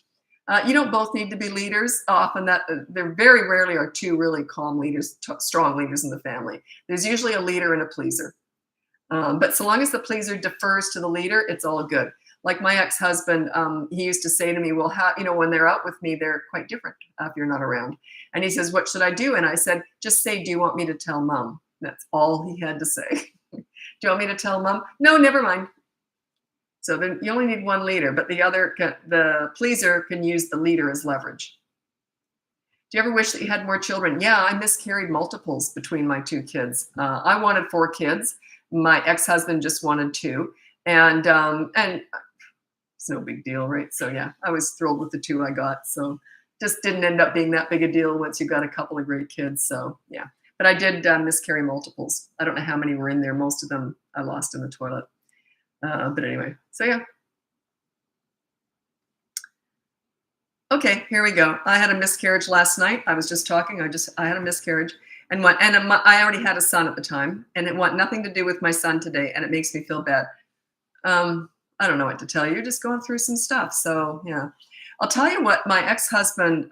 You don't both need to be leaders. Often there very rarely are two really calm leaders, strong leaders in the family. There's usually a leader and a pleaser. But so long as the pleaser defers to the leader, it's all good. Like my ex-husband, he used to say to me, well, when they're out with me, they're quite different if you're not around. And he says, what should I do? And I said, just say, do you want me to tell mom? That's all he had to say. Do you want me to tell mom? No, never mind. So then you only need one leader, but the pleaser can use the leader as leverage. Do you ever wish that you had more children? Yeah, I miscarried multiples between my two kids. I wanted 4 kids. My ex-husband just wanted 2. And it's no big deal, right? So yeah, I was thrilled with the 2 I got. So just didn't end up being that big a deal once you got a couple of great kids. So yeah, but I did miscarry multiples. I don't know how many were in there. Most of them I lost in the toilet. But anyway, so yeah. Okay, here we go. I had a miscarriage last night. I was just talking. I had a miscarriage, and I already had a son at the time, and it want nothing to do with my son today, and it makes me feel bad. I don't know what to tell you. You're just going through some stuff. So yeah, I'll tell you what. My ex-husband,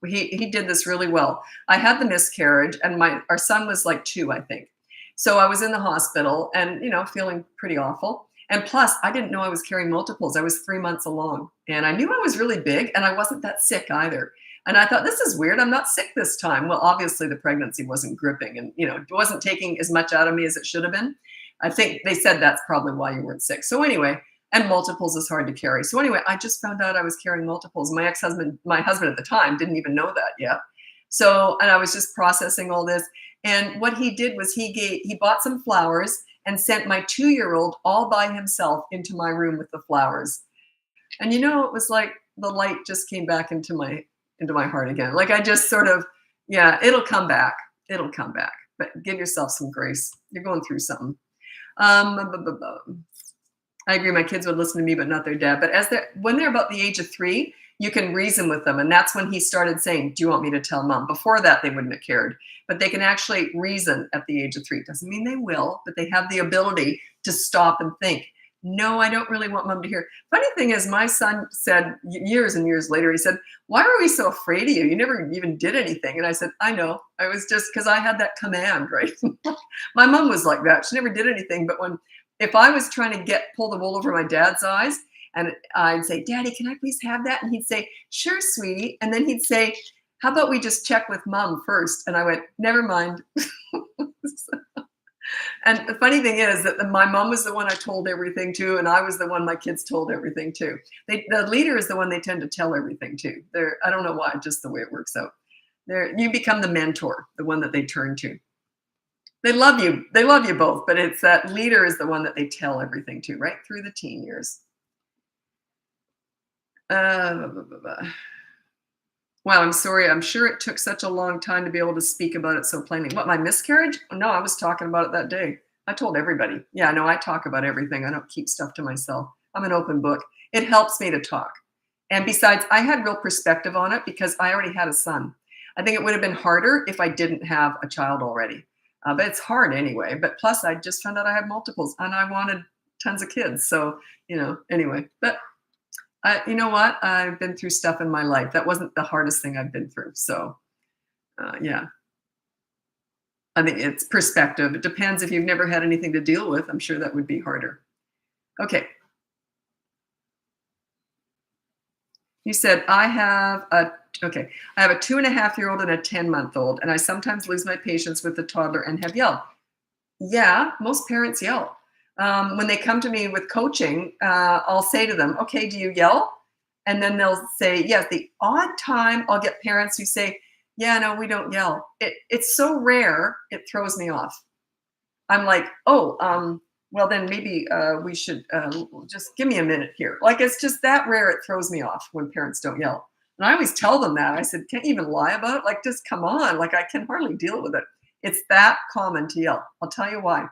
he did this really well. I had the miscarriage, and our son was like 2, I think. So I was in the hospital and, feeling pretty awful. And plus, I didn't know I was carrying multiples. I was 3 months along, and I knew I was really big, and I wasn't that sick either. And I thought, this is weird. I'm not sick this time. Well, obviously the pregnancy wasn't gripping, and, it wasn't taking as much out of me as it should have been. I think they said that's probably why you weren't sick. So anyway, and multiples is hard to carry. So anyway, I just found out I was carrying multiples. My husband at the time didn't even know that yet. So, and I was just processing all this. And what he did was he bought some flowers and sent my 2-year-old all by himself into my room with the flowers. And it was like the light just came back into my heart again. Like I just sort of, yeah, it'll come back. It'll come back. But give yourself some grace. You're going through something. I agree. My kids would listen to me, but not their dad. But when they're about the age of 3, you can reason with them. And that's when he started saying, do you want me to tell mom? Before that, they wouldn't have cared. But they can actually reason at the age of 3. Doesn't mean they will, but they have the ability to stop and think, no, I don't really want mom to hear. Funny thing is, my son said years and years later, he said, why are we so afraid of you? You never even did anything. And I said, I know. I was just because I had that command, right? My mom was like that. She never did anything. But if I was trying to pull the wool over my dad's eyes, And I'd say, Daddy, can I please have that? And he'd say, sure, sweetie. And then he'd say, how about we just check with mom first? And I went, never mind. And the funny thing is that my mom was the one I told everything to, and I was the one my kids told everything to. The leader is the one they tend to tell everything to. I don't know why, just the way it works out. You become the mentor, the one that they turn to. They love you. They love you both, but it's that leader is the one that they tell everything to, right through the teen years. Wow, I'm sorry. I'm sure it took such a long time to be able to speak about it so plainly. What, my miscarriage? No, I was talking about it that day. I told everybody. Yeah, no, I talk about everything. I don't keep stuff to myself. I'm an open book. It helps me to talk. And besides, I had real perspective on it because I already had a son. I think it would have been harder if I didn't have a child already. But it's hard anyway. But plus, I just found out I had multiples and I wanted tons of kids. So, anyway. But you know what? I've been through stuff in my life. That wasn't the hardest thing I've been through. So, yeah. I think it's perspective. It depends if you've never had anything to deal with. I'm sure that would be harder. Okay. You said, I have a 2.5-year-old and a 10-month-old, and I sometimes lose my patience with the toddler and have yelled. Yeah, most parents yell. When they come to me with coaching, I'll say to them, okay, do you yell? And then they'll say, yes. The odd time I'll get parents who say, yeah, no, we don't yell. It's so rare, it throws me off. I'm like, well, then maybe we should just give me a minute here. Like, it's just that rare, it throws me off when parents don't yell. And I always tell them that. I said, can't you even lie about it? Like, just come on. Like, I can hardly deal with it. It's that common to yell. I'll tell you why.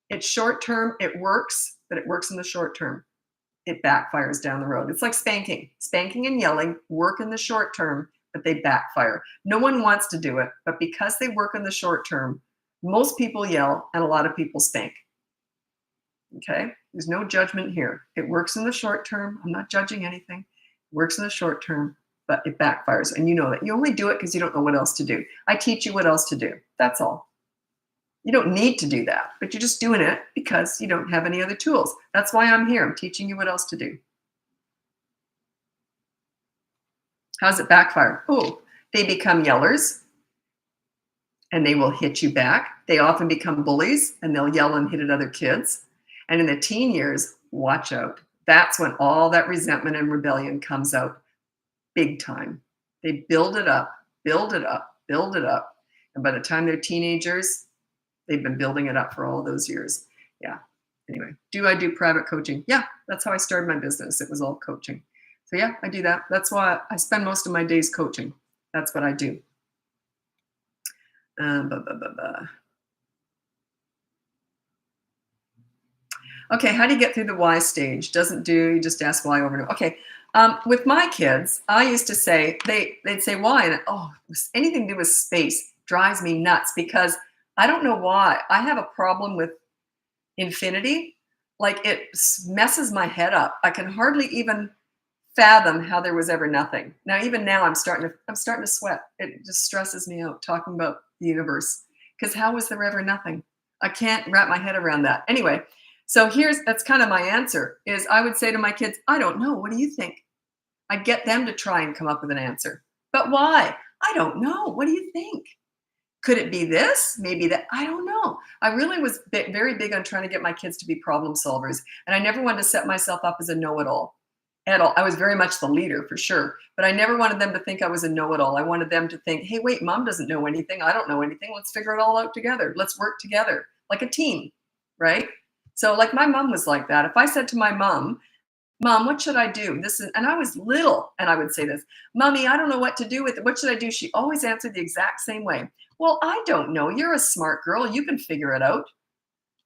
It's short term, it works, but it works in the short term. It backfires down the road. It's like spanking. Spanking and yelling work in the short term, but they backfire. No one wants to do it, but because they work in the short term, most people yell and a lot of people spank. Okay? There's no judgment here. It works in the short term. I'm not judging anything. It works in the short term, but it backfires. And you know that. You only do it because you don't know what else to do. I teach you what else to do. That's all. You don't need to do that, but you're just doing it because you don't have any other tools. That's why I'm here. I'm teaching you what else to do. How's it backfire? Oh, they become yellers and they will hit you back. They often become bullies and they'll yell and hit at other kids. And in the teen years, watch out. That's when all that resentment and rebellion comes out big time. They build it up, build it up, build it up. And by the time they're teenagers, they've been building it up for all those years. Yeah. Anyway, do I do private coaching? Yeah, that's how I started my business. It was all coaching. So yeah, I do that. That's why I spend most of my days coaching. That's what I do. Okay, how do you get through the why stage? Doesn't do, you just ask why over and over. Okay, with my kids, I used to say, they'd say why, and anything to do with space drives me nuts because I don't know why. I have a problem with infinity. Like, it messes my head up. I can hardly even fathom how there was ever nothing. Now, even now, I'm starting to sweat. It just stresses me out talking about the universe because how was there ever nothing? I can't wrap my head around that. Anyway, so that's kind of my answer is I would say to my kids, I don't know. What do you think? I get them to try and come up with an answer. But why? I don't know. What do you think? Could it be this? Maybe that? I don't know. I really was very big on trying to get my kids to be problem solvers. And I never wanted to set myself up as a know-it-all at all. I was very much the leader for sure. But I never wanted them to think I was a know-it-all. I wanted them to think, hey, wait, mom doesn't know anything. I don't know anything. Let's figure it all out together. Let's work together like a team, right? So like my mom was like that. If I said to my mom, Mom, what should I do? And I was little, and I would say this, Mommy, I don't know what to do with it. What should I do? She always answered the exact same way. Well, I don't know. You're a smart girl. You can figure it out.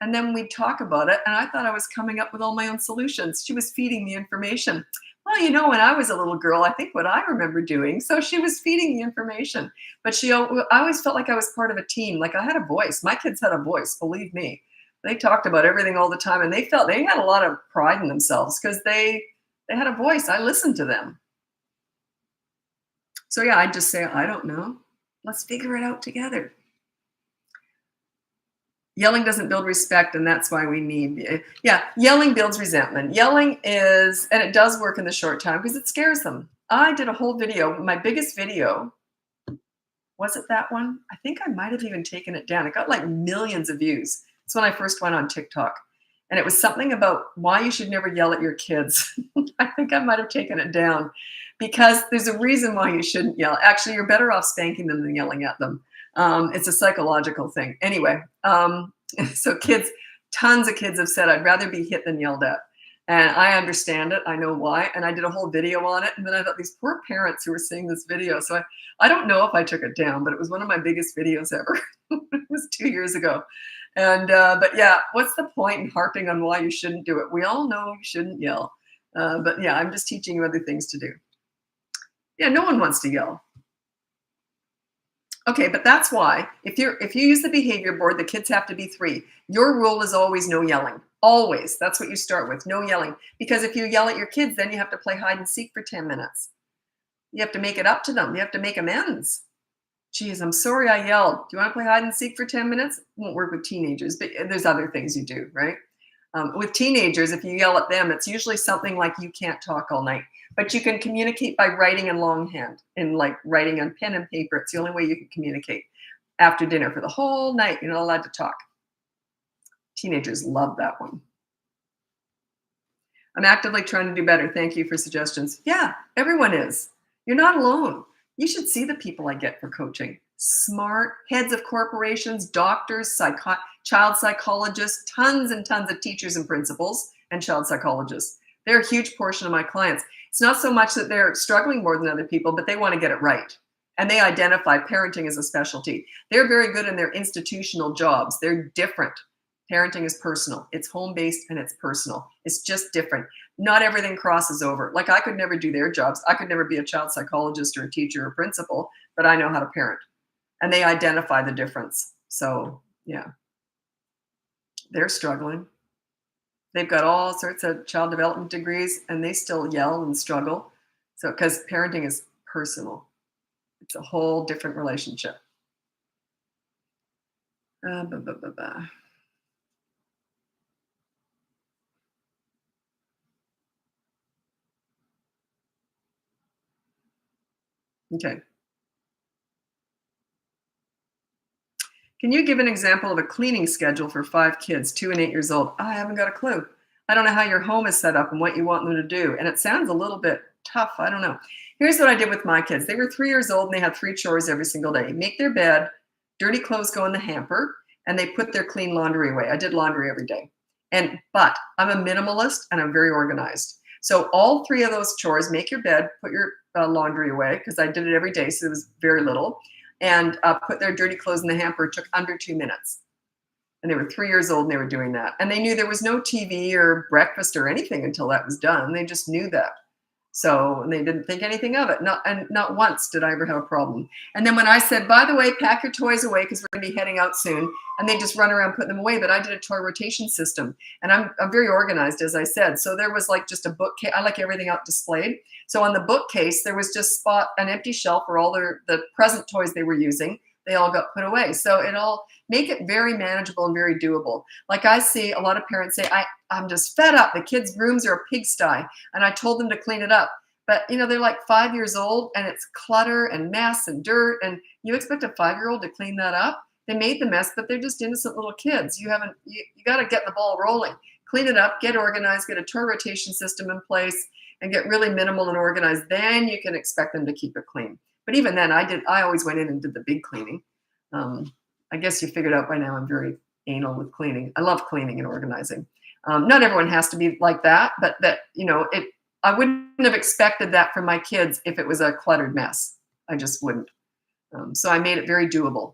And then we'd talk about it, and I thought I was coming up with all my own solutions. She was feeding me information. Well, when I was a little girl, I think what I remember doing. So she was feeding the information. But I always felt like I was part of a team. Like I had a voice. My kids had a voice, believe me. They talked about everything all the time, and they felt they had a lot of pride in themselves because they had a voice. I listened to them. So yeah, I'd just say, I don't know. Let's figure it out together. Yelling doesn't build respect, and that's why we need, yeah, yelling builds resentment. Yelling is, and it does work in the short time because it scares them. I did a whole video, my biggest video, was it that one? I think I might have even taken it down. It got like millions of views. It's when I first went on TikTok. And it was something about why you should never yell at your kids. I think I might have taken it down because there's a reason why you shouldn't yell. Actually, you're better off spanking them than yelling at them. It's a psychological thing. Anyway, so kids, tons of kids have said, I'd rather be hit than yelled at. And I understand it. I know why. And I did a whole video on it. And then I thought, these poor parents who were seeing this video. So I don't know if I took it down, but it was one of my biggest videos ever. It was 2 years ago. And, but yeah, what's the point in harping on why you shouldn't do it? We all know you shouldn't yell. But yeah, I'm just teaching you other things to do. Yeah, no one wants to yell. Okay, but that's why if you use the behavior board, the kids have to be 3. Your rule is always no yelling. Always. That's what you start with, no yelling. Because if you yell at your kids, then you have to play hide and seek for 10 minutes. You have to make it up to them. You have to make amends. Geez, I'm sorry I yelled. Do you want to play hide and seek for 10 minutes? It won't work with teenagers, but there's other things you do, right? With teenagers, if you yell at them, it's usually something like you can't talk all night. But you can communicate by writing in longhand, and like writing on pen and paper. It's the only way you can communicate. After dinner for the whole night, you're not allowed to talk. Teenagers love that one. I'm actively trying to do better. Thank you for suggestions. Yeah, everyone is. You're not alone. You should see the people I get for coaching. Smart heads of corporations, doctors, child psychologists, tons and tons of teachers and principals and child psychologists. They're a huge portion of my clients. It's not so much that they're struggling more than other people, but they want to get it right. And they identify parenting as a specialty. They're very good in their institutional jobs. They're different. Parenting is personal. It's home-based and it's personal. It's just different. Not everything crosses over. Like I could never do their jobs. I could never be a child psychologist or a teacher or principal, but I know how to parent. And they identify the difference. So yeah, they're struggling. They've got all sorts of child development degrees and they still yell and struggle. So, because parenting is personal. It's a whole different relationship. Okay. Can you give an example of a cleaning schedule for 5 kids, 2 and 8 years old? I haven't got a clue. I don't know how your home is set up and what you want them to do. And it sounds a little bit tough. I don't know. Here's what I did with my kids. They were 3 years old and they had 3 chores every single day. Make their bed, dirty clothes go in the hamper, and they put their clean laundry away. I did laundry every day. But I'm a minimalist and I'm very organized. So all 3 of those chores, make your bed, put your laundry away, because I did it every day, so it was very little, and put their dirty clothes in the hamper. It took under 2 minutes. And they were 3 years old and they were doing that. And they knew there was no TV or breakfast or anything until that was done. They just knew that. So they didn't think anything of it. Not once did I ever have a problem. And then when I said, by the way, pack your toys away because we're going to be heading out soon, and they just run around putting them away. But I did a toy rotation system, and I'm very organized, as I said. So there was like just a bookcase. I like everything out displayed. So on the bookcase, there was just an empty shelf for all the present toys they were using. They all got put away. So it'll make it very manageable and very doable. Like I see a lot of parents say, I'm just fed up. The kids' rooms are a pigsty. And I told them to clean it up. But they're like 5 years old and it's clutter and mess and dirt. And you expect a 5-year-old to clean that up? They made the mess, but they're just innocent little kids. You got to get the ball rolling. Clean it up, get organized, get a toy rotation system in place, and get really minimal and organized. Then you can expect them to keep it clean. But even then, I always went in and did the big cleaning. I guess you figured out by now I'm very anal with cleaning. I love cleaning and organizing. Not everyone has to be like that, but I wouldn't have expected that from my kids if it was a cluttered mess. I just wouldn't. So I made it very doable,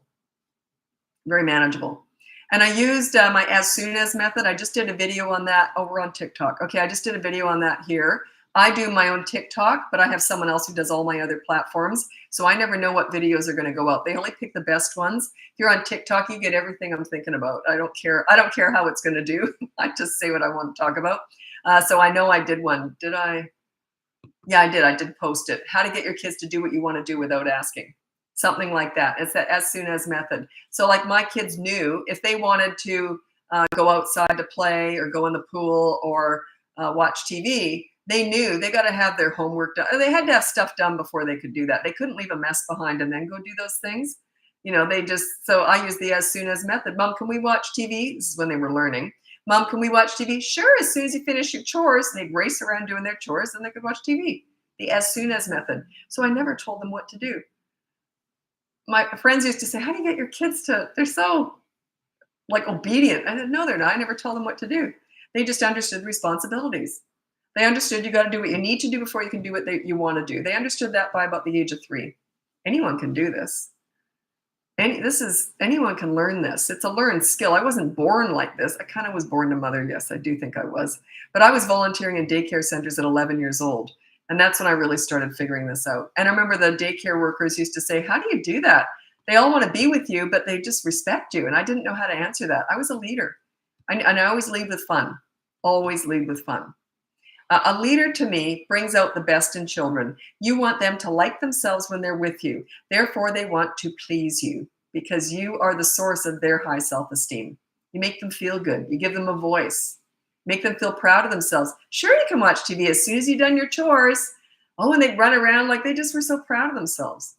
very manageable. And I used my as soon as method. I just did a video on that over on TikTok. Okay, I just did a video on that here. I do my own TikTok, but I have someone else who does all my other platforms. So I never know what videos are going to go out. They only pick the best ones. If you're on TikTok, you get everything I'm thinking about. I don't care. I don't care how it's going to do. I just say what I want to talk about. So I know I did one. Did I? Yeah, I did. I did post it. How to get your kids to do what you want to do without asking. something like that. It's that as soon as method. So like my kids knew if they wanted to go outside to play or go in the pool or watch TV, they knew they got to have their homework done. They had to have stuff done before they could do that. They couldn't leave a mess behind and then go do those things. They just, so I use the as soon as method. Mom, can we watch TV? This is when they were learning. Mom, can we watch TV? Sure, as soon as you finish your chores. They'd race around doing their chores and they could watch TV. The as soon as method. So I never told them what to do. My friends used to say, how do you get your kids they're so like obedient. I said, no, they're not. I never told them what to do. They just understood responsibilities. They understood you got to do what you need to do before you can do what you want to do. They understood that by about the age of 3. Anyone can do this. Anyone can learn this. It's a learned skill. I wasn't born like this. I kind of was born to mother. Yes, I do think I was. But I was volunteering in daycare centers at 11 years old. And that's when I really started figuring this out. And I remember the daycare workers used to say, how do you do that? They all want to be with you, but they just respect you. And I didn't know how to answer that. I was a leader. And I always lead with fun. Always lead with fun. A leader to me brings out the best in children. You want them to like themselves when they're with you. Therefore, they want to please you because you are the source of their high self-esteem. You make them feel good. You give them a voice. Make them feel proud of themselves. Sure, you can watch TV as soon as you've done your chores. Oh, and they run around like they just were so proud of themselves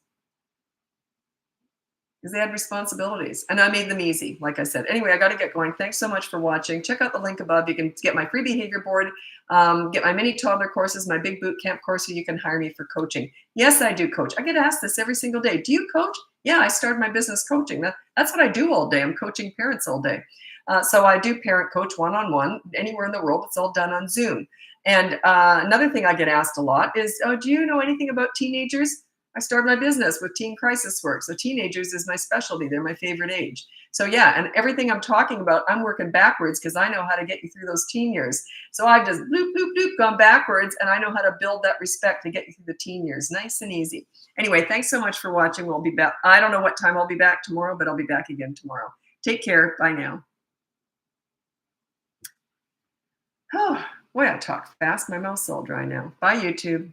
because they had responsibilities. And I made them easy, like I said. Anyway, I got to get going. Thanks so much for watching. Check out the link above. You can get my free behavior board, get my mini toddler courses, my big boot camp course, so you can hire me for coaching. Yes, I do coach. I get asked this every single day. Do you coach? Yeah, I started my business coaching. That's what I do all day. I'm coaching parents all day. So I do parent coach one-on-one anywhere in the world. It's all done on Zoom. And another thing I get asked a lot is, oh, do you know anything about teenagers? I started my business with teen crisis work. So teenagers is my specialty. They're my favorite age. So yeah, and everything I'm talking about, I'm working backwards because I know how to get you through those teen years. So I've just bloop, bloop, bloop, gone backwards, and I know how to build that respect to get you through the teen years. Nice and easy. Anyway, thanks so much for watching. We'll be back. I don't know what time I'll be back tomorrow, but I'll be back again tomorrow. Take care. Bye now. Oh, boy, I talk fast. My mouth's all dry now. Bye, YouTube.